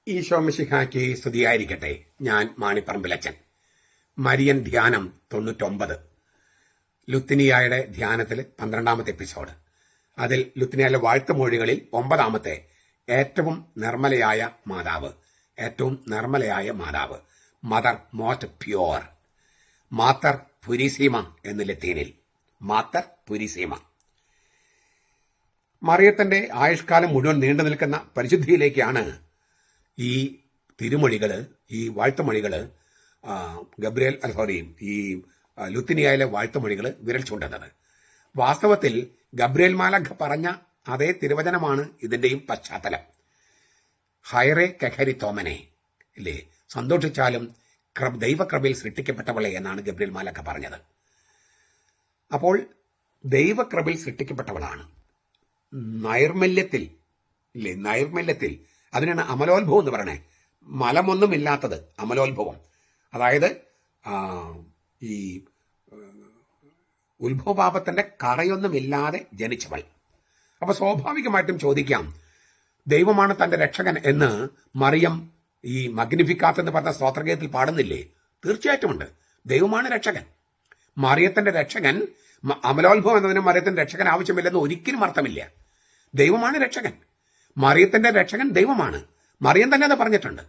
ഈശോ മിശിഹായ്ക്ക് സ്തുതിയായിരിക്കട്ടെ. ഞാൻ മാണിപ്പറമ്പിലച്ചൻ. മരിയൻ ധ്യാനം 99, ലുത്തിനിയായുടെ ധ്യാനത്തിൽ 12ാമത്തെ എപ്പിസോഡ്. അതിൽ ലുത്തിനിയയിലെ വാഴ്ത്തുമൊഴികളിൽ 9ാമത്തെ ഏറ്റവും നിർമ്മലയായ മാതാവ്, മദർ മോസ്റ്റ് പ്യുവർ, മാത്തർ പുരിസീമ എന്ന് ലത്തീനിൽ, മാത്തർ പുരിസീമ. മറിയത്തിന്റെ ആയുഷ്കാലം മുഴുവൻ നീണ്ടു നിൽക്കുന്ന പരിശുദ്ധിയിലേക്കാണ് ഈ തിരുമൊഴികള്, ഈ വാഴ്ത്തുമൊഴികള്, ഈ ലുത്തിനിയയിലെ വാഴ്ത്തുമൊഴികള് വിരൽ ചൂണ്ടുന്നത്. വാസ്തവത്തിൽ ഗബ്രിയേൽ മാലാഖ പറഞ്ഞ അതേ തിരുവചനമാണ് ഇതിന്റെയും പശ്ചാത്തലം. ഹൈറെ കെഹരി തോമനെ, ഇല്ലേ, സന്തോഷിച്ചാലും ദൈവകൃപയിൽ സൃഷ്ടിക്കപ്പെട്ടവളെ എന്നാണ് ഗബ്രിയേൽ മാലാഖ പറഞ്ഞത്. അപ്പോൾ ദൈവകൃപയിൽ സൃഷ്ടിക്കപ്പെട്ടവളാണ്. നൈർമല്യത്തിൽ, ഇല്ലേ, നൈർമല്യത്തിൽ, അതിനാണ് അമലോത്ഭവം എന്ന് പറയണേ. മലമൊന്നുമില്ലാത്തത് അമലോത്ഭവം. അതായത് ഈ ഉത്ഭവപാപത്തിന്റെ കറയൊന്നുമില്ലാതെ ജനിച്ചവൾ. അപ്പൊ സ്വാഭാവികമായിട്ടും ചോദിക്കാം, ദൈവമാണ് തന്റെ രക്ഷകൻ എന്ന് മറിയം ഈ മഗ്നിഫിക്കാത്ത് എന്ന് പറഞ്ഞ സ്തോത്രഗീതത്തിൽ പാടുന്നില്ലേ? തീർച്ചയായിട്ടും ഉണ്ട്. ദൈവമാണ് രക്ഷകൻ. മറിയത്തിന്റെ രക്ഷകൻ, അമലോത്ഭവം എന്നതിന് മറിയത്തിന്റെ രക്ഷകൻ ആവശ്യമില്ലെന്ന് ഒരിക്കലും അർത്ഥമില്ല. ദൈവമാണ് രക്ഷകൻ. മറിയത്തിന്റെ രക്ഷകൻ ദൈവമാണ്. മറിയം തന്നെ അത് പറഞ്ഞിട്ടുണ്ട്.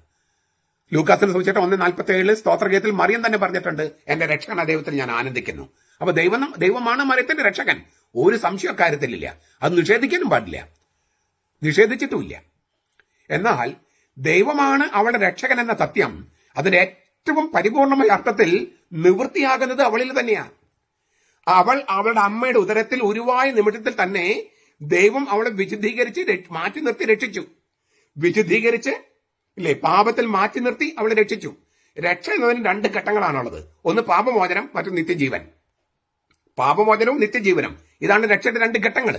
ലൂക്കാസിനെ സൂചിച്ചിട്ട് 1:47 സ്തോത്രഗീതത്തിൽ മറിയം തന്നെ പറഞ്ഞിട്ടുണ്ട്, എന്റെ രക്ഷകൻ ദൈവത്തിൽ ഞാൻ ആനന്ദിക്കുന്നു. അപ്പൊ ദൈവമാണ് മറിയത്തിന്റെ രക്ഷകൻ. ഒരു സംശയ കാര്യത്തിലില്ല. അത് നിഷേധിക്കാനും പാടില്ല, നിഷേധിച്ചിട്ടുമില്ല. എന്നാൽ ദൈവമാണ് അവളുടെ രക്ഷകൻ എന്ന സത്യം അതിന്റെ ഏറ്റവും പരിപൂർണമായ അർത്ഥത്തിൽ നിവൃത്തിയാകുന്നത് അവളിൽ തന്നെയാണ്. അവളുടെ അമ്മയുടെ ഉദരത്തിൽ ഉരുവായ നിമിഷത്തിൽ തന്നെ ദൈവം അവളെ വിശുദ്ധീകരിച്ച് മാറ്റി നിർത്തി രക്ഷിച്ചു. വിശുദ്ധീകരിച്ച്, ഇല്ലേ, പാപത്തിൽ മാറ്റി നിർത്തി അവളെ രക്ഷിച്ചു. രക്ഷ എന്നതിന് 2 ഘട്ടങ്ങളാണുള്ളത്. ഒന്ന് പാപമോചനം, മറ്റൊന്ന് നിത്യജീവൻ. പാപമോചനവും നിത്യജീവനും, ഇതാണ് രക്ഷയുടെ 2 ഘട്ടങ്ങൾ.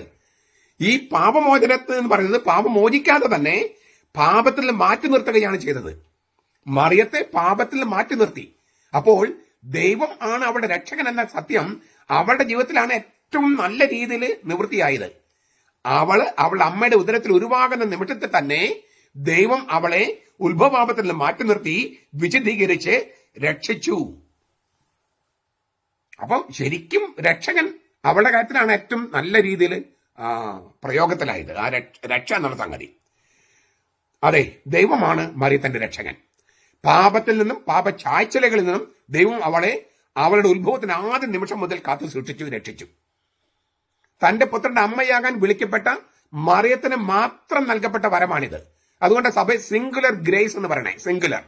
ഈ പാപമോചനത്തിൽ എന്ന് പറയുന്നത് പാപം മോചിക്കാതെ തന്നെ പാപത്തിൽ മാറ്റി നിർത്തുകയാണ് ചെയ്തത്. മറിയത്തെ പാപത്തിൽ മാറ്റി നിർത്തി. അപ്പോൾ ദൈവം ആണ് അവളുടെ രക്ഷകൻ എന്ന സത്യം അവളുടെ ജീവിതത്തിലാണ് ഏറ്റവും നല്ല രീതിയിൽ നിവൃത്തിയായത്. അവളുടെ അമ്മയുടെ ഉദരത്തിൽ ഉരുവാകുന്ന നിമിഷത്തിൽ തന്നെ ദൈവം അവളെ ഉത്ഭവപാപത്തിൽ നിന്ന് മാറ്റി നിർത്തി വിശുദ്ധീകരിച്ച് രക്ഷിച്ചു. അപ്പം ശരിക്കും രക്ഷകൻ അവളുടെ കാര്യത്തിലാണ് ഏറ്റവും നല്ല രീതിയിൽ പ്രയോഗത്തിലായത്, ആ രക്ഷ എന്നുള്ള സംഗതി. അതെ, ദൈവമാണ് മറിയത്തിന്റെ രക്ഷകൻ. പാപത്തിൽ നിന്നും പാപചായ്ച്ചലകളിൽ നിന്നും ദൈവം അവളുടെ ഉത്ഭവത്തിന് ആദ്യ നിമിഷം മുതൽ കാത്തു സൂക്ഷിച്ചു, രക്ഷിച്ചു. തന്റെ പുത്രന്റെ അമ്മയാകാൻ വിളിക്കപ്പെട്ട മറിയത്തിന് മാത്രം നൽകപ്പെട്ട വരമാണിത്. അതുകൊണ്ട് സഭ സിംഗുലർ ഗ്രേസ് എന്ന് പറയണേ, സിംഗുലർ.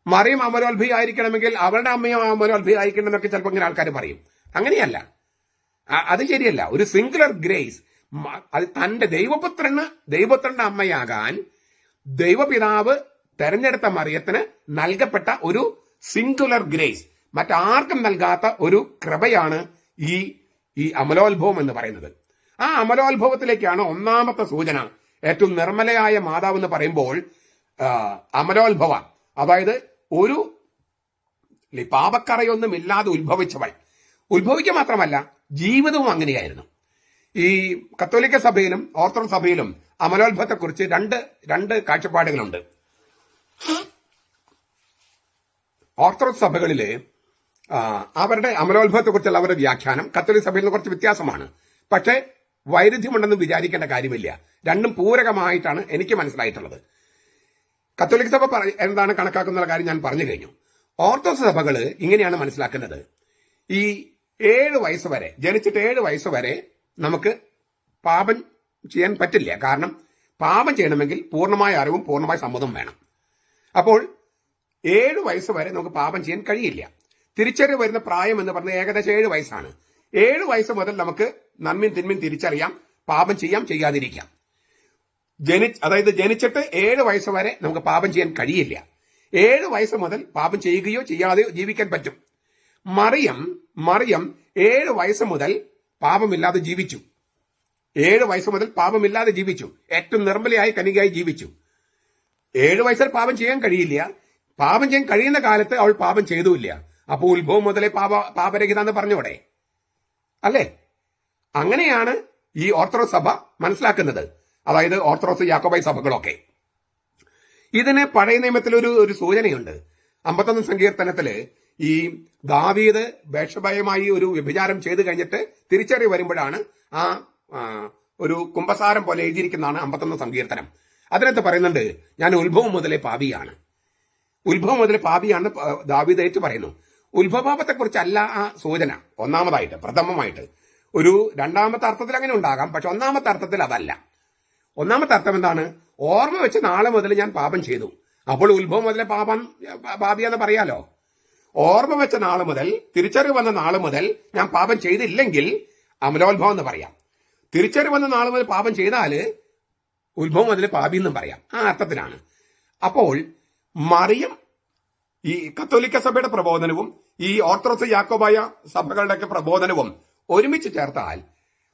മറിയം അമലോത്ഭി ആയിരിക്കണമെങ്കിൽ അവളുടെ അമ്മയും അമലോത്ഭി ആയിരിക്കണം എന്നൊക്കെ ചിലപ്പോൾ ഇങ്ങനെ ആൾക്കാർ പറയും. അങ്ങനെയല്ല, അത് ശരിയല്ല. ഒരു സിംഗുലർ ഗ്രേസ്, അത് തന്റെ ദൈവപുത്രന്റെ അമ്മയാകാൻ ദൈവപിതാവ് തെരഞ്ഞെടുത്ത മറിയത്തിന് നൽകപ്പെട്ട ഒരു സിംഗുലർ ഗ്രേസ്, മറ്റാർക്കും നൽകാത്ത ഒരു കൃപയാണ് ഈ അമലോത്ഭവം എന്ന് പറയുന്നത്. ആ അമലോത്ഭവത്തിലേക്കാണ് ഒന്നാമത്തെ സൂചന. ഏറ്റവും നിർമ്മലയായ മാതാവ് എന്ന് പറയുമ്പോൾ അമലോത്ഭവ, അതായത് ഒരു പാപക്കറയൊന്നും ഇല്ലാതെ ഉത്ഭവിക്കുക മാത്രമല്ല ജീവിതവും അങ്ങനെയായിരുന്നു. ഈ കത്തോലിക്ക സഭയിലും ഓർത്തഡോക്സ് സഭയിലും അമലോത്ഭവത്തെക്കുറിച്ച് രണ്ട് കാഴ്ചപ്പാടുകളുണ്ട്. ഓർത്തഡോക്സ് സഭകളില് അവരുടെ അമലോത്ഭവത്തെക്കുറിച്ചുള്ള അവരുടെ വ്യാഖ്യാനം കത്തോലിക്ക സഭയിൽ നിന്ന് കുറച്ച് വ്യത്യാസമാണ്. പക്ഷേ വൈരുദ്ധ്യമുണ്ടെന്ന് വിചാരിക്കേണ്ട കാര്യമില്ല. രണ്ടും പൂരകമായിട്ടാണ് എനിക്ക് മനസ്സിലായിട്ടുള്ളത്. കത്തോലിക്ക സഭ എന്താണ് കണക്കാക്കുന്ന കാര്യം ഞാൻ പറഞ്ഞു കഴിഞ്ഞു. ഓർത്തഡോക്സ് സഭകള് ഇങ്ങനെയാണ് മനസ്സിലാക്കുന്നത്. ഈ 7 വയസ്സ് വരെ, ജനിച്ചിട്ട് 7 വയസ്സ് വരെ നമുക്ക് പാപം ചെയ്യാൻ പറ്റില്ല. കാരണം പാപം ചെയ്യണമെങ്കിൽ പൂർണ്ണമായ അറിവും പൂർണ്ണമായ സമ്മതവും വേണം. അപ്പോൾ 7 വയസ്സ് വരെ നമുക്ക് പാപം ചെയ്യാൻ കഴിയില്ല. തിരിച്ചറിവ് വരുന്ന പ്രായം എന്ന് പറഞ്ഞാൽ ഏകദേശം 7 വയസ്സാണ്. 7 വയസ്സ് മുതൽ നമുക്ക് നന്മയും തിന്മയും തിരിച്ചറിയാം, പാപം ചെയ്യാം, ചെയ്യാതിരിക്കാം. അതായത് ജനിച്ചിട്ട് 7 വയസ്സ് വരെ നമുക്ക് പാപം ചെയ്യാൻ കഴിയില്ല. 7 വയസ്സ് മുതൽ പാപം ചെയ്യുകയോ ചെയ്യാതെയോ ജീവിക്കാൻ പറ്റും. മറിയം 7 വയസ്സ് മുതൽ പാപമില്ലാതെ ജീവിച്ചു. 7 വയസ്സ് മുതൽ പാപമില്ലാതെ ജീവിച്ചു. ഏറ്റവും നിർമ്മലയായി കന്യകയായി ജീവിച്ചു. 7 വയസ്സിൽ പാപം ചെയ്യാൻ കഴിയില്ല. പാപം ചെയ്യാൻ കഴിയുന്ന കാലത്ത് അവൾ പാപം ചെയ്തുമില്ല. അപ്പോൾ ഉത്ഭവം മുതലേ പാപരഹിത എന്ന് പറഞ്ഞോടെ, അല്ലേ? അങ്ങനെയാണ് ഈ ഓർത്തഡോക്സ് സഭ മനസ്സിലാക്കുന്നത്. അതായത് ഓർത്തഡോക്സ് യാക്കോബായ സഭകളൊക്കെ. ഇതിന് പഴയ നിയമത്തിൽ ഒരു സൂചനയുണ്ട്. 51 സങ്കീർത്തനത്തില് ഈ ദാവീദ് ബേത്ശബയുമായി ഒരു വ്യഭിചാരം ചെയ്തു കഴിഞ്ഞിട്ട് തിരിച്ചറി വരുമ്പോഴാണ് ആ ഒരു കുമ്പസാരം പോലെ എഴുതിയിരിക്കുന്നതാണ് 51 സങ്കീർത്തനം. അതിനകത്ത് പറയുന്നുണ്ട്, ഞാൻ ഉത്ഭവം മുതലേ പാപിയാണ്. ഉത്ഭവം മുതലേ പാപിയാണെന്ന് ദാവീദ് ഏറ്റു പറയുന്നു. ഉത്ഭവപാപത്തെ കുറിച്ചല്ല ആ സൂചന. ഒന്നാമതായിട്ട്, പ്രഥമമായിട്ട് ഒരു രണ്ടാമത്തെ അർത്ഥത്തിൽ അങ്ങനെ ഉണ്ടാകാം, പക്ഷെ ഒന്നാമത്തെ അർത്ഥത്തിൽ അതല്ല. ഒന്നാമത്തെ അർത്ഥം എന്താണ്? ഓർമ്മ വെച്ച് നാളെ മുതൽ ഞാൻ പാപം ചെയ്തു. അപ്പോൾ ഉത്ഭവം മുതലേ പാപിയാന്ന് പറയാലോ. ഓർമ്മ വെച്ച നാള് മുതൽ, തിരിച്ചറിവ് വന്ന നാള് മുതൽ ഞാൻ പാപം ചെയ്തില്ലെങ്കിൽ അമലോത്ഭവം എന്ന് പറയാം. തിരിച്ചറിവ് വന്ന നാള് മുതൽ പാപം ചെയ്താല് ഉത്ഭവം മുതൽ പാപി എന്നും പറയാം. ആ അർത്ഥത്തിലാണ്. അപ്പോൾ മറിയം ഈ കത്തോലിക്ക സഭയുടെ പ്രബോധനവും ഈ ഓർത്തഡോക്സ് യാക്കോബായ സഭകളുടെയൊക്കെ പ്രബോധനവും ഒരുമിച്ച് ചേർത്താൽ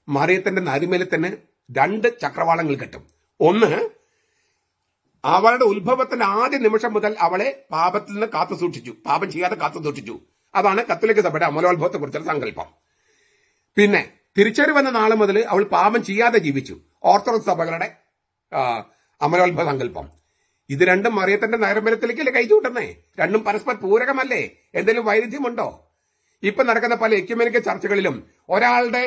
മറിയത്തിന്റെ നരിമേലത്തിന് 2 ചക്രവാളങ്ങൾ കിട്ടും. ഒന്ന്, അവളുടെ ഉത്ഭവത്തിന്റെ ആദ്യ നിമിഷം മുതൽ അവളെ പാപത്തിൽ നിന്ന് കാത്തു സൂക്ഷിച്ചു, പാപം ചെയ്യാതെ കാത്തു സൂക്ഷിച്ചു. അതാണ് കത്തോലിക്ക സഭയുടെ അമലോത്ഭവത്തെ കുറിച്ചുള്ള സങ്കല്പം. പിന്നെ തിരിച്ചറിവെന്ന നാളെ മുതൽ അവൾ പാപം ചെയ്യാതെ ജീവിച്ചു. ഓർത്തഡോക്സ് സഭകളുടെ അമലോത്ഭവ സങ്കല്പം. ഇത് രണ്ടും മറിയത്തിന്റെ നൈർമല്യത്തിലേക്കല്ലേ കൈചൂട്ടുന്നേ? രണ്ടും പരസ്പര പൂരകമല്ലേ? എന്തെങ്കിലും വൈരുദ്ധ്യമുണ്ടോ? ഇപ്പൊ നടക്കുന്ന പല എക്യുമെനിക്കൽ ചർച്ചകളിലും ഒരാളുടെ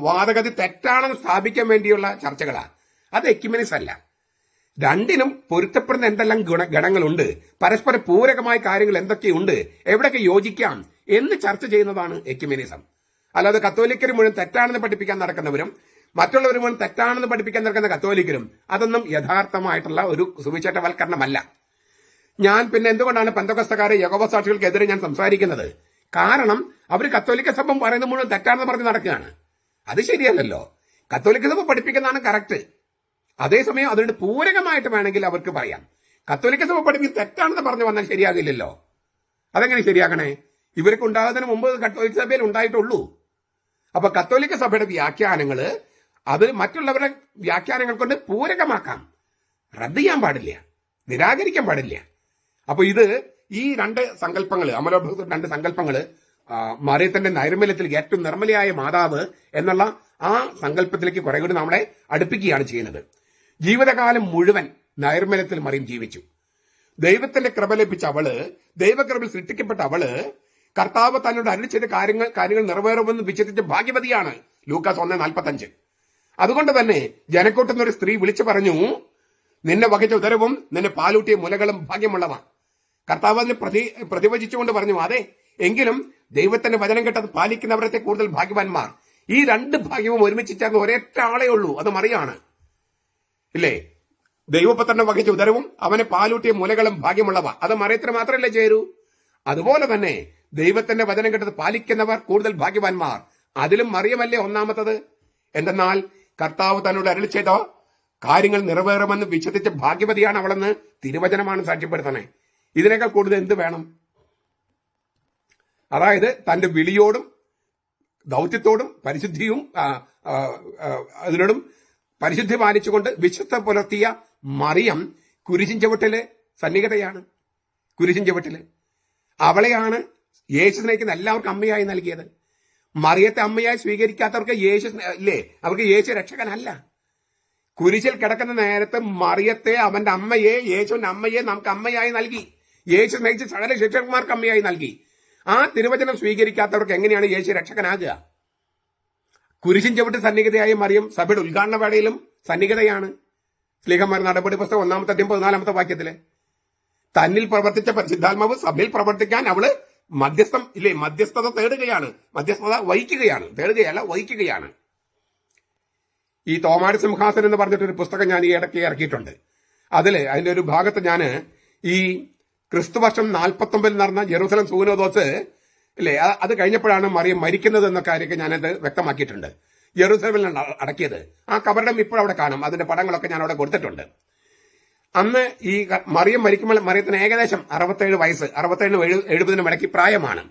വാദഗതി തെറ്റാണെന്ന് സ്ഥാപിക്കാൻ വേണ്ടിയുള്ള ചർച്ചകളാണ്. അത് എക്യുമെനിക്സ് അല്ല. രണ്ടിനും പൊരുത്തപ്പെടുന്ന എന്തെല്ലാം ഗണങ്ങളുണ്ട്, പരസ്പര പൂരകമായ കാര്യങ്ങൾ എന്തൊക്കെയുണ്ട്, എവിടെയൊക്കെ യോജിക്കാം എന്ന് ചർച്ച ചെയ്യുന്നതാണ് എക്യുമെനിസം. അല്ലാതെ കത്തോലിക്കർ മുഴുവൻ തെറ്റാണെന്ന് പഠിപ്പിക്കാൻ നടക്കുന്നവരും മറ്റുള്ളവർ മുഴുവൻ തെറ്റാണെന്ന് പഠിപ്പിക്കാൻ നടക്കുന്ന കത്തോലിക്കരും അതൊന്നും യഥാർത്ഥമായിട്ടുള്ള ഒരു സുവിശേഷവൽക്കരണമല്ല. ഞാൻ പിന്നെ എന്തുകൊണ്ടാണ് പെന്തക്കോസ്തക്കാരെ യഹോവ സാക്ഷികൾക്കെതിരെ ഞാൻ സംസാരിക്കുന്നത്? കാരണം അവർ കത്തോലിക്ക സഭ പറയുന്നത് മുഴുവൻ തെറ്റാണെന്ന് പറഞ്ഞ് നടക്കുകയാണ്. അത് ശരിയല്ലല്ലോ. കത്തോലിക്ക സഭ പഠിപ്പിക്കുന്നതാണ് കറക്റ്റ്. അതേസമയം അതിന്റെ പൂരകമായിട്ട് വേണമെങ്കിൽ അവർക്ക് പറയാം. കത്തോലിക്ക സഭ പഠിപ്പിക്കുന്നത് തെറ്റാണെന്ന് പറഞ്ഞു വന്നാൽ ശരിയാകില്ലല്ലോ. അതെങ്ങനെ ശരിയാക്കണേ? ഇവർക്ക് ഉണ്ടാകുന്നതിന് മുമ്പ് കത്തോലിക്ക സഭയിൽ ഉണ്ടായിട്ടുള്ളൂ. അപ്പൊ കത്തോലിക്ക സഭയുടെ വ്യാഖ്യാനങ്ങള് അത് മറ്റുള്ളവരുടെ വ്യാഖ്യാനങ്ങൾ കൊണ്ട് പൂരകമാക്കാം. റദ്ദ് ചെയ്യാൻ പാടില്ല, നിരാകരിക്കാൻ പാടില്ല. അപ്പൊ ഇത് ഈ 2 സങ്കല്പങ്ങള്, അമലോത്ഭവത്തിന്റെ 2 സങ്കല്പങ്ങള് മറിയത്തിന്റെ നൈർമല്യത്തിൽ ഏറ്റവും നിർമ്മലയായ മാതാവ് എന്നുള്ള ആ സങ്കല്പത്തിലേക്ക് കുറെ കൂടി നമ്മളെ അടുപ്പിക്കുകയാണ് ചെയ്യുന്നത്. ജീവിതകാലം മുഴുവൻ നൈർമല്യത്തിൽ മറിയം ജീവിച്ചു. ദൈവത്തിന്റെ കൃപ ലഭിച്ച അവള്, ദൈവകൃപയിൽ സൃഷ്ടിക്കപ്പെട്ട അവള് കർത്താവ് തന്നോട് അരുളി ചെയ്ത കാര്യങ്ങൾ നിറവേറുമെന്ന് വിശ്വസിച്ച ഭാഗ്യവതിയാണ്. ലൂക്കാസ് 1:45. അതുകൊണ്ട് തന്നെ ജനക്കൂട്ടുന്ന ഒരു സ്ത്രീ വിളിച്ചു പറഞ്ഞു, നിന്നെ വഹിച്ച ഉദരവും നിന്നെ പാലൂട്ടിയ മുലകളും ഭാഗ്യമുള്ളവ. കർത്താവ് അതിന് പ്രതിവചിച്ചുകൊണ്ട് പറഞ്ഞു, അതെ, എങ്കിലും ദൈവത്തിന്റെ വചനം കേട്ടത് പാലിക്കുന്നവരത്തെ കൂടുതൽ ഭാഗ്യവാന്മാർ. ഈ 2 ഭാഗ്യവും ഒരുമിച്ച് ചേർന്ന് ഒരൊറ്റ ആളേ ഉള്ളൂ, അത് മറിയാണ്. ഇല്ലേ? ദൈവപുത്രനെ വഹിച്ച ഉദരവും അവനെ പാലൂട്ടിയ മുലകളും ഭാഗ്യമുള്ളവ, അത് മറിയത്തിന് മാത്രമല്ലേ ചേരൂ. അതുപോലെ തന്നെ ദൈവത്തിന്റെ വചനം കേട്ടത് പാലിക്കുന്നവർ കൂടുതൽ ഭാഗ്യവാന്മാർ, അതിലും മറിയമല്ലേ ഒന്നാമത്തത്. എന്തെന്നാൽ കർത്താവ് തന്നോട് അരുളി ചെയ്ത കാര്യങ്ങൾ നിറവേറുമെന്ന് വിശ്വസിച്ച ഭാഗ്യവതിയാണ് അവളെന്ന് തിരുവചനമാണ് സാക്ഷ്യപ്പെടുത്തണേ. ഇതിനേക്കാൾ കൂടുതൽ എന്ത് വേണം? അതായത് തന്റെ വിളിയോടും ദൗത്യത്തോടും പരിശുദ്ധിയും അതിനോടും പരിശുദ്ധി പാലിച്ചുകൊണ്ട് വിശുദ്ധ പുലർത്തിയ മറിയം കുരിശിൻ ചവിട്ടില് സന്നിഹിതയാണ്. കുരിശിൻ ചവിട്ടില് അവളെയാണ് യേശു സ്നേഹിക്കുന്ന എല്ലാവർക്കും അമ്മയായി നൽകിയത്. മറിയത്തെ അമ്മയായി സ്വീകരിക്കാത്തവർക്ക് യേശു ഇല്ലേ, അവർക്ക് യേശു രക്ഷകനല്ല. കുരിശിൽ കിടക്കുന്ന നേരത്ത് മറിയത്തെ, അവന്റെ അമ്മയെ, യേശുവിന്റെ അമ്മയെ നമുക്ക് അമ്മയായി നൽകി. യേശു സ്നേഹിച്ച സകല ശിഷ്യന്മാർക്ക് അമ്മയായി നൽകി. ആ തിരുവചനം സ്വീകരിക്കാത്തവർക്ക് എങ്ങനെയാണ് യേശു രക്ഷകനാകുക? കുരിശിൻ ചവിട്ട് സന്നിഹിതയായ മറിയം സഭയുടെ ഉദ്ഘാടന വേളയിലും സന്നിഹിതയാണ്. സ്ലീഹന്മാർ നടപടി പുസ്തകം 1-ാമത്തെ അധ്യായം 14-ാമത്തെ വാക്യത്തില് തന്നിൽ പ്രവർത്തിച്ച പരിശുദ്ധാത്മാവ് സഭയിൽ പ്രവർത്തിക്കാൻ അവള് മധ്യസ്ഥത തേടുകയാണ്. മധ്യസ്ഥത വഹിക്കുകയാണ്, തേടുകയല്ല, വഹിക്കുകയാണ്. ഈ തോമാടി സിംഹാസനം എന്ന് പറഞ്ഞിട്ടൊരു പുസ്തകം ഞാൻ ഈ ഇടയ്ക്ക് ഇറക്കിയിട്ടുണ്ട്. അതിന്റെ ഒരു ഭാഗത്ത് ഞാൻ ഈ ക്രിസ്തുവർഷം 49 നടന്ന ജെറൂസലം സൂനോദോസ് ഇല്ലേ, അത് കഴിഞ്ഞപ്പോഴാണ് മറിയം മരിക്കുന്നത് എന്ന കാര്യമൊക്കെ ഞാനത് വ്യക്തമാക്കിയിട്ടുണ്ട്. ജെറൂസലമിലാണ് അടക്കിയത്. ആ കബറിടം ഇപ്പോഴവിടെ കാണും. അതിന്റെ പടങ്ങളൊക്കെ ഞാൻ അവിടെ കൊടുത്തിട്ടുണ്ട്. അന്ന് ഈ മറിയം മരിക്കുമ്പോൾ മറിയത്തിന് ഏകദേശം 67 വയസ്സ്, 67-70 ഇടയ്ക്ക് പ്രായമാണ്.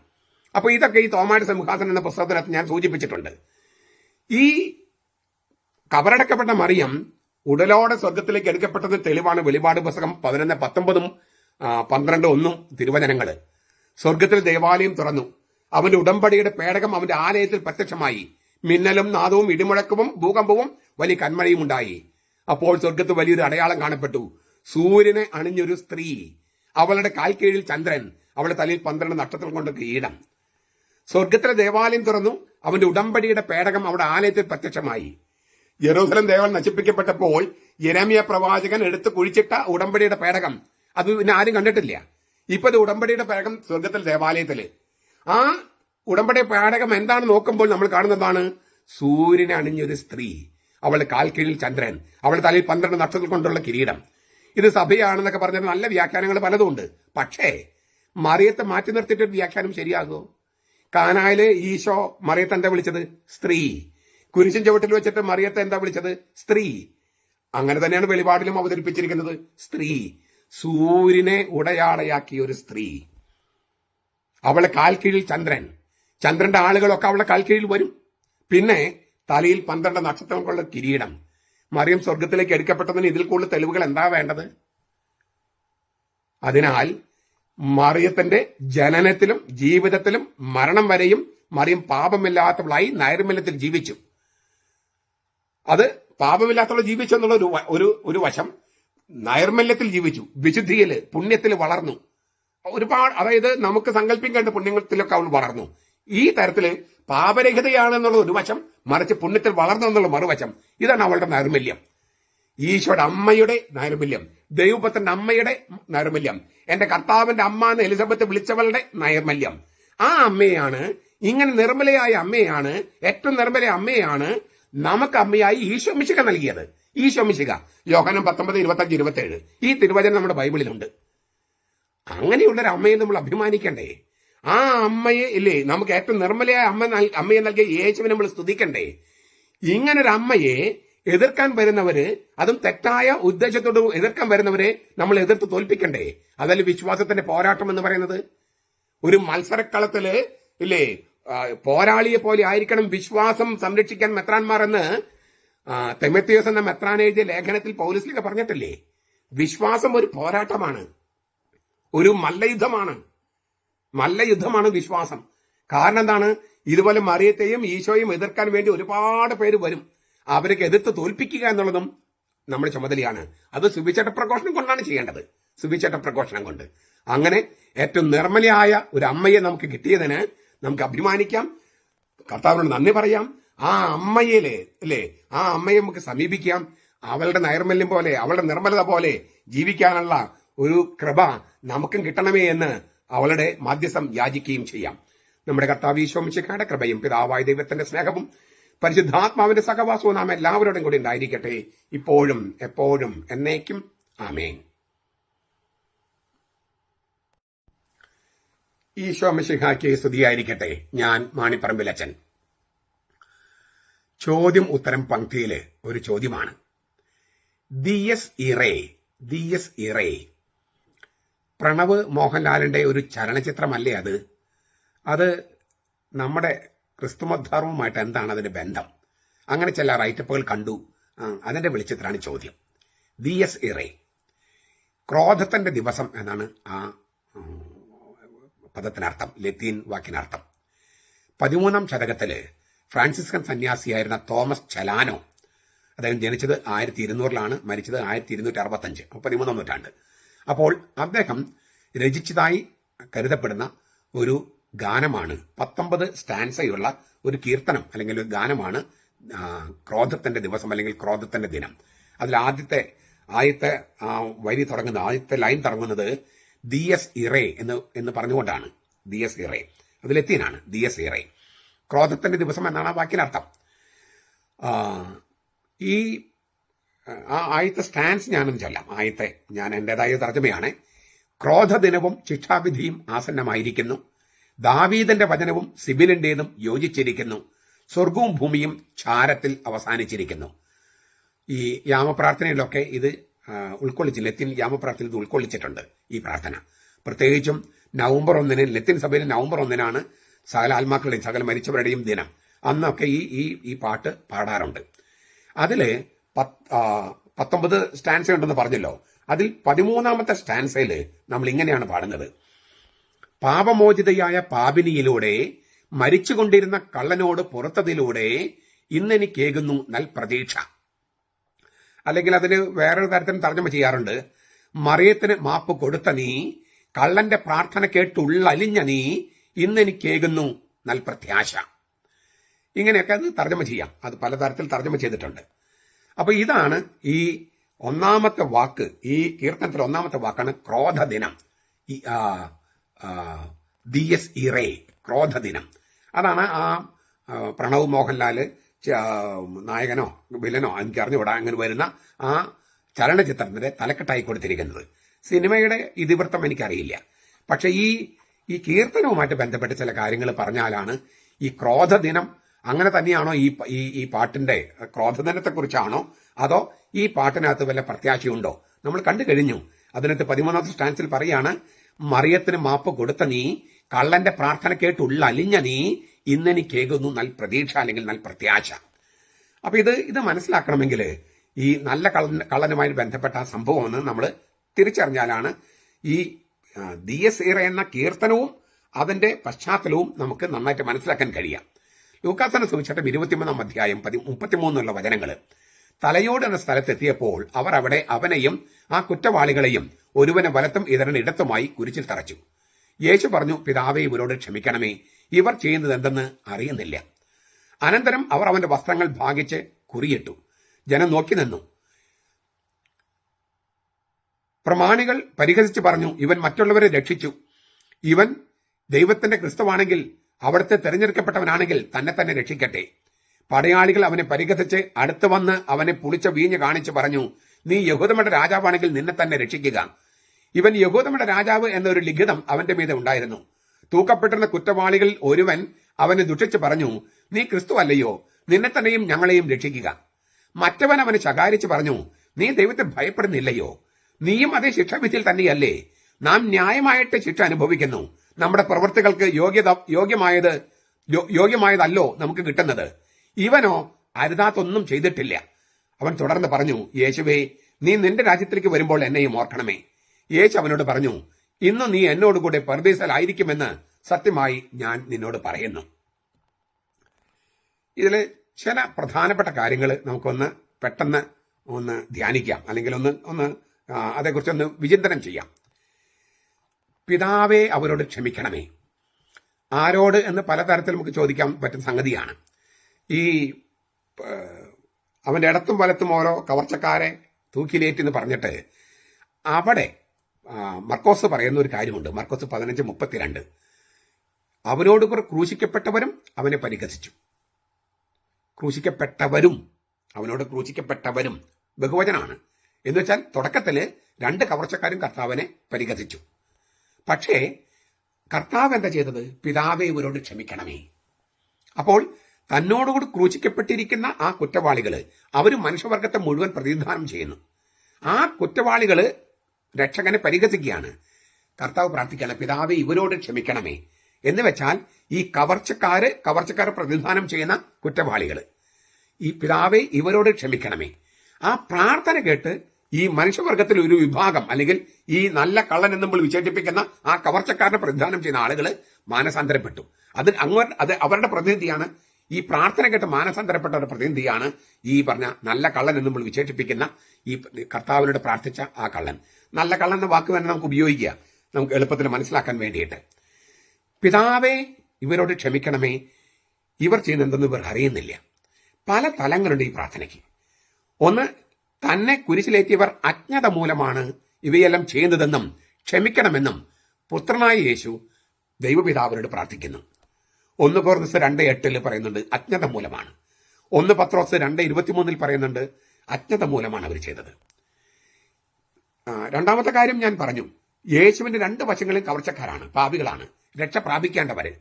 അപ്പൊ ഇതൊക്കെ ഈ തോമാടി സിംഹാസനം എന്ന പുസ്തകത്തിനകത്ത് ഞാൻ സൂചിപ്പിച്ചിട്ടുണ്ട്. ഈ കബറടക്കപ്പെട്ട മറിയം ഉടലോടെ സ്വർഗത്തിലേക്ക് എടുക്കപ്പെട്ടതിന് തെളിവാണ് വെളിപാട് പുസ്തകം 11-19, 12-1 തിരുവചനങ്ങള്. സ്വർഗത്തിൽ ദേവാലയം തുറന്നു, അവന്റെ ഉടമ്പടിയുടെ പേടകം അവന്റെ ആലയത്തിൽ പ്രത്യക്ഷമായി. മിന്നലും നാദവും ഇടിമുഴക്കവും ഭൂകമ്പവും വലിയ കന്മഴയും ഉണ്ടായി. അപ്പോൾ സ്വർഗത്ത് വലിയൊരു അടയാളം കാണപ്പെട്ടു. സൂര്യനെ അണിഞ്ഞൊരു സ്ത്രീ, അവളുടെ കാൽക്കീഴിൽ ചന്ദ്രൻ, അവളുടെ തലയിൽ 12 നക്ഷത്രം കൊണ്ട് കിരീടം. സ്വർഗത്തിലെ ദേവാലയം തുറന്നു, അവന്റെ ഉടമ്പടിയുടെ പേടകം അവിടെ ആലയത്തിൽ പ്രത്യക്ഷമായി. യെരൂശലേം ദേവാലയം നശിപ്പിക്കപ്പെട്ടപ്പോൾ യെരമ്യ പ്രവാചകൻ എടുത്ത് കുഴിച്ചിട്ട ഉടമ്പടിയുടെ പേടകം അത് പിന്നെ ആരും കണ്ടിട്ടില്ല. ഇപ്പൊ ഇത് ഉടമ്പടിയുടെ പേടകം സ്വർഗത്തിലെ ദേവാലയത്തില്. ആ ഉടമ്പടി പേടകം എന്താണ് നോക്കുമ്പോൾ നമ്മൾ കാണുന്നതാണ് സൂര്യനെ അണിഞ്ഞൊരു സ്ത്രീ, അവളുടെ കാൽക്കീഴിൽ ചന്ദ്രൻ, അവളുടെ തലയിൽ 12 നക്ഷത്രം കൊണ്ടുള്ള കിരീടം. ഇത് സഭയാണെന്നൊക്കെ പറഞ്ഞാൽ നല്ല വ്യാഖ്യാനങ്ങൾ പലതും ഉണ്ട്. പക്ഷേ മറിയത്തെ മാറ്റി നിർത്തിയിട്ടൊരു വ്യാഖ്യാനം ശരിയാകുമോ? കാനായില് ഈശോ മറിയത്തെ എന്താ വിളിച്ചത്? സ്ത്രീ. കുരിശിൻ ചുവട്ടിൽ വെച്ചിട്ട് മറിയത്തെ എന്താ വിളിച്ചത്? സ്ത്രീ. അങ്ങനെ തന്നെയാണ് വെളിപാടിലും അവതരിപ്പിച്ചിരിക്കുന്നത്, സ്ത്രീ. സൂര്യനെ ഉടയാടയാക്കിയ ഒരു സ്ത്രീ, അവളെ കാൽക്കീഴിൽ ചന്ദ്രൻ, ചന്ദ്രന്റെ ആളുകളൊക്കെ അവളെ കാൽക്കീഴിൽ വരും. പിന്നെ തലയിൽ 12 നക്ഷത്രങ്ങൾക്കുള്ള കിരീടം. മറിയം സ്വർഗത്തിലേക്ക് എടുക്കപ്പെട്ടതിന് ഇതിൽ കൂടുതൽ തെളിവുകൾ എന്താ വേണ്ടത്? അതിനാൽ മറിയത്തിന്റെ ജനനത്തിലും ജീവിതത്തിലും മരണം വരെയും മറിയം പാപമില്ലാത്തവളായി നൈർമല്യത്തിൽ ജീവിച്ചു. അത് പാപമില്ലാത്തവൾ ജീവിച്ചു എന്നുള്ള ഒരു വശം. നൈർമല്യത്തിൽ ജീവിച്ചു, വിശുദ്ധിയില് പുണ്യത്തിൽ വളർന്നു. ഒരുപാട്, അതായത് നമുക്ക് സങ്കല്പിക്കേണ്ട പുണ്യത്തിലൊക്കെ അവൾ വളർന്നു. ഈ തരത്തില് പാപരഹിതയാണെന്നുള്ള ഒരു വശം, മറിച്ച് പുണ്യത്തിൽ വളർന്നു എന്നുള്ള മറുവശം. ഇതാണ് അവളുടെ നൈർമല്യം. ഈശോയുടെ അമ്മയുടെ നൈർമല്യം, ദൈവപുത്രന്റെ അമ്മയുടെ നൈർമല്യം, എന്റെ കർത്താവിന്റെ അമ്മ എന്ന് എലിസബത്ത് വിളിച്ചവളുടെ നൈർമല്യം. ആ അമ്മയാണ്, ഇങ്ങനെ നിർമ്മലയായ അമ്മയാണ്, ഏറ്റവും നിർമ്മല അമ്മയാണ് നമുക്ക് അമ്മയായി ഈശോ മിശിഹ നൽകിയത്. ഈശോ മിശിഹ യോഹന്നാൻ 19:25-27 ഈ തിരുവചനം നമ്മുടെ ബൈബിളിലുണ്ട്. അങ്ങനെയുള്ളൊരു അമ്മയെ നമ്മൾ അഭിമാനിക്കണ്ടേ? ആ അമ്മയെ ഇല്ലേ നമുക്ക് ഏറ്റവും നിർമ്മലയായ അമ്മയെ നൽകിയ യേശുവിനെ നമ്മൾ സ്തുതിക്കണ്ടേ? ഇങ്ങനൊരു അമ്മയെ എതിർക്കാൻ വരുന്നവര്, അതും തെറ്റായ ഉദ്ദേശത്തോട് എതിർക്കാൻ വരുന്നവരെ നമ്മൾ എതിർത്ത് തോൽപ്പിക്കണ്ടേ? അതല്ല വിശ്വാസത്തിന്റെ പോരാട്ടം എന്ന് പറയുന്നത്. ഒരു മത്സരക്കളത്തില് ഇല്ലേ പോരാളിയെ പോലെ ആയിരിക്കണം വിശ്വാസം സംരക്ഷിക്കാൻ മെത്രാന്മാർ എന്ന് തിമോഥെയോസ് എന്ന മെത്രാൻ എഴുതിയ ലേഖനത്തിൽ പൗലോസ് പറഞ്ഞിട്ടില്ലേ? വിശ്വാസം ഒരു പോരാട്ടമാണ്, ഒരു മല്ലയുദ്ധമാണ് വിശ്വാസം. കാരണം എന്താണ്? ഇതുപോലെ മറിയത്തെയും ഈശോയും എതിർക്കാൻ വേണ്ടി ഒരുപാട് പേര് വരും. അവരൊക്കെ എതിർത്ത് തോൽപ്പിക്കുക എന്നുള്ളതും നമ്മുടെ ചുമതലയാണ്. അത് സുവിശേഷ പ്രഘോഷണം കൊണ്ടാണ് ചെയ്യേണ്ടത്, സുവിശേഷ പ്രഘോഷണം കൊണ്ട്. അങ്ങനെ ഏറ്റവും നിർമ്മലയായ ഒരു അമ്മയെ നമുക്ക് കിട്ടിയതിന് നമുക്ക് അഭിമാനിക്കാം, കർത്താവിനോട് നന്ദി പറയാം. ആ അമ്മയിലെ അല്ലേ, ആ അമ്മയെ നമുക്ക് സമീപിക്കാം. അവളുടെ നൈർമല്യം പോലെ, അവളുടെ നിർമ്മലത പോലെ ജീവിക്കാനുള്ള ഒരു കൃപ നമുക്കും കിട്ടണമേ എന്ന് അവളുടെ മാധ്യസ്ഥം യാചിക്കുകയും ചെയ്യാം. നമ്മുടെ കർത്താവ് ഈശോ മിശിഹായുടെ കൃപയും പിതാവായ ദൈവത്തിന്റെ സ്നേഹവും പരിശുദ്ധാത്മാവിന്റെ സഹവാസവും നാം എല്ലാവരോടും കൂടി ഉണ്ടായിരിക്കട്ടെ, ഇപ്പോഴും എപ്പോഴും എന്നേക്കും. ആമേൻ. ഈശോ മിശിഹായ്ക്ക് സ്തുതിയായിരിക്കട്ടെ. ഞാൻ മാണിപ്പറമ്പിലച്ചൻ. ചോദ്യം ഉത്തരം പങ്ക്തിയിലെ ഒരു ചോദ്യമാണ്. ദിയസ് ഇറേ പ്രണവ് മോഹൻലാലിന്റെ ഒരു ചലനചിത്രമല്ലേ അത്? അത് നമ്മുടെ ക്രിസ്തുമദ്ധാരവുമായിട്ട് എന്താണ് അതിന്റെ ബന്ധം? അങ്ങനെ ചില റൈറ്റപ്പുകൾ കണ്ടു. അതിന്റെ വെളിച്ചത്തിലാണ് ചോദ്യം. ദിയസ് ഇറേ, ക്രോധത്തിന്റെ ദിവസം എന്നാണ് ആ പദത്തിനർത്ഥം, ലത്തീൻ വാക്കിനർത്ഥം. 13-ാം ശതകത്തില് ഫ്രാൻസിസ്കൻ സന്യാസിയായിരുന്ന തോമസ് ചലാനോ, അദ്ദേഹം ജനിച്ചത് 1200-ലാണ്, മരിച്ചത് 1265, 13-ാം നൂറ്റാണ്ട്. അപ്പോൾ അദ്ദേഹം രചിച്ചതായി കരുതപ്പെടുന്ന ഒരു ഗാനമാണ്, 19 സ്റ്റാൻസയുള്ള ഒരു കീർത്തനം അല്ലെങ്കിൽ ഒരു ഗാനമാണ് ക്രോധത്തിന്റെ ദിവസം അല്ലെങ്കിൽ ക്രോധത്തിന്റെ ദിനം. അതിൽ ആദ്യത്തെ വരി തുടങ്ങുന്നത്, ആദ്യത്തെ ലൈൻ തുടങ്ങുന്നത് ദിയസ് ഇറേ എന്ന് പറഞ്ഞുകൊണ്ടാണ്. ദിയസ് ഇറേ അത് ലത്തീനാണ്. ദിയസ് ഇറേ ക്രോധത്തിന്റെ ദിവസം എന്നാണ് ആ വാക്കിനർത്ഥം. ഈ ആദ്യത്തെ സ്റ്റാൻസ് ഞാനൊന്ന് ചൊല്ലാം. ഞാൻ എന്റേതായ തർജ്ജമയാണ്. ക്രോധദിനവും ശിക്ഷാവിധിയും ആസന്നമായിരിക്കുന്നു. ദാവീദിന്റെ വചനവും സിബിലിന്റേതും യോജിച്ചിരിക്കുന്നു. സ്വർഗവും ഭൂമിയും ഛാരത്തിൽ അവസാനിച്ചിരിക്കുന്നു. ഈ യാമപ്രാർത്ഥനയിലൊക്കെ ഇത് ലത്തീൻ യാമപ്രാർത്ഥനയിൽ ഇത് ഉൾക്കൊള്ളിച്ചിട്ടുണ്ട് ഈ പ്രാർത്ഥന. പ്രത്യേകിച്ചും നവംബർ 1 ലത്തീൻ സഭയിൽ നവംബർ 1 സകല ആത്മാക്കളുടെയും സകല മരിച്ചവരുടെയും ദിനം. അന്നൊക്കെ ഈ പാട്ട് പാടാറുണ്ട്. അതില് 19 സ്റ്റാൻസ ഉണ്ടെന്ന് പറഞ്ഞല്ലോ. അതിൽ 13-ാമത്തെ സ്റ്റാൻസയില് നമ്മൾ ഇങ്ങനെയാണ് പാടുന്നത്. പാപമോചിതയായ പാപിനിയിലൂടെ മരിച്ചുകൊണ്ടിരുന്ന കള്ളനോട് പുറത്തതിലൂടെ ഇന്നെനിക്കേകുന്നു നൽ പ്രതീക്ഷ. അല്ലെങ്കിൽ അതിന് വേറൊരു തരത്തിൽ തർജ്ജമ ചെയ്യാറുണ്ട്. മറിയത്തിന് മാപ്പ് കൊടുത്ത നീ, കള്ളന്റെ പ്രാർത്ഥന കേട്ടുള്ളലിഞ്ഞ നീ, ഇന്നെനിക്കേകുന്നു നൽപ്രത്യാശ. ഇങ്ങനെയൊക്കെ അത് തർജ്ജമ ചെയ്യാം. അത് പലതരത്തിൽ തർജ്ജമ ചെയ്തിട്ടുണ്ട്. അപ്പൊ ഇതാണ് ഈ ഒന്നാമത്തെ വാക്ക്. ഈ കീർത്തനത്തിലെ ഒന്നാമത്തെ വാക്കാണ് ക്രോധദിനം. ദിയസ് ഇറേ, ക്രോധദിനം. അതാണ് ആ പ്രണവ് മോഹൻലാല് നായകനോ വില്ലനോ എനിക്ക് അറിഞ്ഞുകൂടാ അങ്ങനെ വരുന്ന ആ ചലനചിത്രത്തിന്റെ തലക്കെട്ടായി കൊടുത്തിരിക്കുന്നത്. സിനിമയുടെ ഇതിവൃത്തം എനിക്കറിയില്ല. പക്ഷെ ഈ കീർത്തനവുമായിട്ട് ബന്ധപ്പെട്ട് ചില കാര്യങ്ങൾ പറഞ്ഞാലാണ് ഈ ക്രോധദിനം അങ്ങനെ തന്നെയാണോ ഈ പാട്ടിന്റെ ക്രോധദിനത്തെക്കുറിച്ചാണോ അതോ ഈ പാട്ടിനകത്ത് വല്ല പ്രത്യാശയുണ്ടോ? നമ്മൾ കണ്ടു കഴിഞ്ഞു. അതിനകത്ത് 13ാമത്തെ സ്റ്റാൻസിൽ പറയാണ്, മറിയത്തിന് മാപ്പ് കൊടുത്ത നീ, കള്ളന്റെ പ്രാർത്ഥന കേട്ടുള്ളലിഞ്ഞ നീ, ഇന്നെനിക്കേകുന്നു നൽ പ്രതീക്ഷ അല്ലെങ്കിൽ നൽ പ്രത്യാശ. അപ്പൊ ഇത് മനസ്സിലാക്കണമെങ്കിൽ ഈ നല്ല കള്ളനുമായി ബന്ധപ്പെട്ട ആ സംഭവം എന്ന് നമ്മൾ തിരിച്ചറിഞ്ഞാലാണ് ഈ ദിയസ് ഇറ എന്ന കീർത്തനവും അതിന്റെ പശ്ചാത്തലവും നമുക്ക് നന്നായിട്ട് മനസ്സിലാക്കാൻ കഴിയാം. ലൂക്കാസിന്റെ സുവിശേഷം 23-ാം അധ്യായം 33 വചനങ്ങൾ. തലയോട് എന്ന സ്ഥലത്തെത്തിയപ്പോൾ അവർ അവിടെ അവനെയും ആ കുറ്റവാളികളെയും ഒരുവനെ വലത്തും ഇതരന് ഇടത്തുമായി കുരിശിൽ തറച്ചു. യേശു പറഞ്ഞു, പിതാവേ, ഇവരോട് ക്ഷമിക്കണമേ, ഇവർ ചെയ്യുന്നത് എന്തെന്ന് അറിയുന്നില്ല. അനന്തരം അവർ അവന്റെ വസ്ത്രങ്ങൾ ഭാഗിച്ച് കുറിയിട്ടു. ജനം നോക്കി നിന്നു. പ്രമാണികൾ പരിഹസിച്ച് പറഞ്ഞു, ഇവൻ മറ്റുള്ളവരെ രക്ഷിച്ചു. ഇവൻ ദൈവത്തിന്റെ ക്രിസ്തുവാണെങ്കിൽ, അവിടുത്തെ തെരഞ്ഞെടുക്കപ്പെട്ടവനാണെങ്കിൽ തന്നെ രക്ഷിക്കട്ടെ. പടയാളികൾ അവനെ പരിഹസിച്ച് അടുത്തു വന്ന് അവനെ പുളിച്ച വീഞ്ഞ് കാണിച്ചു പറഞ്ഞു, നീ യഹൂദരുടെ രാജാവാണെങ്കിൽ നിന്നെ തന്നെ രക്ഷിക്കുക. ഇവൻ യഹൂദരുടെ രാജാവ് എന്നൊരു ലിഖിതം അവന്റെ മീതെ ഉണ്ടായിരുന്നു. തൂക്കപ്പെട്ടിരുന്ന കുറ്റവാളികളിൽ ഒരുവൻ അവനെ ദുഷിച്ച് പറഞ്ഞു, നീ ക്രിസ്തു അല്ലയോ, നിന്നെ തന്നെയും ഞങ്ങളെയും രക്ഷിക്കുക. മറ്റവൻ അവനെ ശകാരിച്ച് പറഞ്ഞു, നീ ദൈവത്തെ ഭയപ്പെടുന്നില്ലയോ? നീയും അതേ ശിക്ഷാവിധിയിൽ തന്നെയല്ലേ? നാം ന്യായമായിട്ട് ശിക്ഷ അനുഭവിക്കുന്നു. നമ്മുടെ പ്രവൃത്തികൾക്ക് യോഗ്യമായതല്ലോ നമുക്ക് കിട്ടുന്നത്. ഇവനോ അരുതാത്തൊന്നും ചെയ്തിട്ടില്ല. അവൻ തുടർന്ന് പറഞ്ഞു, യേശുവേ, നീ നിന്റെ രാജ്യത്തിലേക്ക് വരുമ്പോൾ എന്നെയും ഓർക്കണമേ. യേശു അവനോട് പറഞ്ഞു, ഇന്ന് നീ എന്നോടുകൂടെ പർദീസയിലായിരിക്കുമെന്ന് സത്യമായി ഞാൻ നിന്നോട് പറയുന്നു. ഇതിൽ ചില പ്രധാനപ്പെട്ട കാര്യങ്ങൾ നമുക്കൊന്ന് പെട്ടെന്ന് ഒന്ന് ധ്യാനിക്കാം, അല്ലെങ്കിൽ ഒന്ന് അതേക്കുറിച്ചൊന്ന് വിചിന്തനം ചെയ്യാം. പിതാവേ, അവരോട് ക്ഷമിക്കണമേ. ആരോട് എന്ന് പലതരത്തിൽ നമുക്ക് ചോദിക്കാൻ പറ്റുന്ന സംഗതിയാണ്. ഈ അവന്റെ ഇടത്തും വലത്തും ഓരോ കവർച്ചക്കാരെ തൂക്കിലേറ്റെന്ന് പറഞ്ഞിട്ട് അവിടെ മർക്കോസ് പറയുന്ന ഒരു കാര്യമുണ്ട്. മർക്കോസ് 15:32. അവനോട് ക്രൂശിക്കപ്പെട്ടവരും അവനെ പരിഹസിച്ചു. അവനോട് ക്രൂശിക്കപ്പെട്ടവരും ബഹുവചനാണ്. എന്ന് വെച്ചാൽ തുടക്കത്തില് 2 കവർച്ചക്കാരും കർത്താവിനെ പരിഹസിച്ചു. പക്ഷേ കർത്താവ് എന്താ ചെയ്തത്? പിതാവേ, ഇവരോട് ക്ഷമിക്കണമേ. അപ്പോൾ തന്നോടുകൂടി ക്രൂശിക്കപ്പെട്ടിരിക്കുന്ന ആ കുറ്റവാളികള് അവര് മനുഷ്യവർഗത്തെ മുഴുവൻ പ്രതിനിധാനം ചെയ്യുന്നു. ആ കുറ്റവാളികള് രക്ഷകനെ പരിഹസിക്കുകയാണ്. കർത്താവ് പ്രാർത്ഥിക്കുകയാണ്, പിതാവേ, ഇവരോട് ക്ഷമിക്കണമേ. എന്ന് വെച്ചാൽ ഈ കവർച്ചക്കാരെ പ്രതിനിധാനം ചെയ്യുന്ന കുറ്റവാളികള്, ഈ പിതാവേ, ഇവരോട് ക്ഷമിക്കണമേ. ആ പ്രാർത്ഥന കേട്ട് ഈ മനുഷ്യവർഗത്തിൽ ഒരു വിഭാഗം, അല്ലെങ്കിൽ ഈ നല്ല കള്ളൻ എന്ന് നമ്മൾ വിശേഷിപ്പിക്കുന്ന ആ കവർച്ചക്കാരനെ പ്രതിനിധാനം ചെയ്യുന്ന ആളുകൾ മാനസാന്തരപ്പെട്ടു. അത് അവരുടെ പ്രതിനിധിയാണ്. ഈ പ്രാർത്ഥന കേട്ട് മാനസാന്തരപ്പെട്ടവരുടെ പ്രതിനിധിയാണ് ഈ പറഞ്ഞ നല്ല കള്ളൻ എന്ന് നമ്മൾ വിശേഷിപ്പിക്കുന്ന ഈ കർത്താവിനോട് പ്രാർത്ഥിച്ച ആ കള്ളൻ. നല്ല കള്ളൻ എന്ന വാക്ക് തന്നെ നമുക്ക് ഉപയോഗിക്കുക, നമുക്ക് എളുപ്പത്തിൽ മനസ്സിലാക്കാൻ വേണ്ടിയിട്ട്. പിതാവേ, ഇവരോട് ക്ഷമിക്കണമേ, ഇവർ ചെയ്യുന്നതെന്ന് ഇവർ അറിയുന്നില്ല. പല തലങ്ങളുണ്ട് ഈ പ്രാർത്ഥനയ്ക്ക്. ഒന്ന്, തന്നെ കുരിശിലേറ്റിയവർ അജ്ഞത മൂലമാണ് ഇവയെല്ലാം ചെയ്യുന്നതെന്നും ക്ഷമിക്കണമെന്നും പുത്രനായ യേശു ദൈവപിതാവിനോട് പ്രാർത്ഥിക്കുന്നു. 1 കൊരിന്ത്യർ 2:8 പറയുന്നുണ്ട് അജ്ഞത മൂലമാണ്. 1 പത്രോസ് 2:23 പറയുന്നുണ്ട് അജ്ഞത മൂലമാണ് അവർ ചെയ്തത്. രണ്ടാമത്തെ കാര്യം ഞാൻ പറഞ്ഞു, യേശുവിന്റെ 2 വശങ്ങളിൽ കവർച്ചക്കാരാണ്, പാപികളാണ്, രക്ഷ പ്രാപിക്കേണ്ടവര്.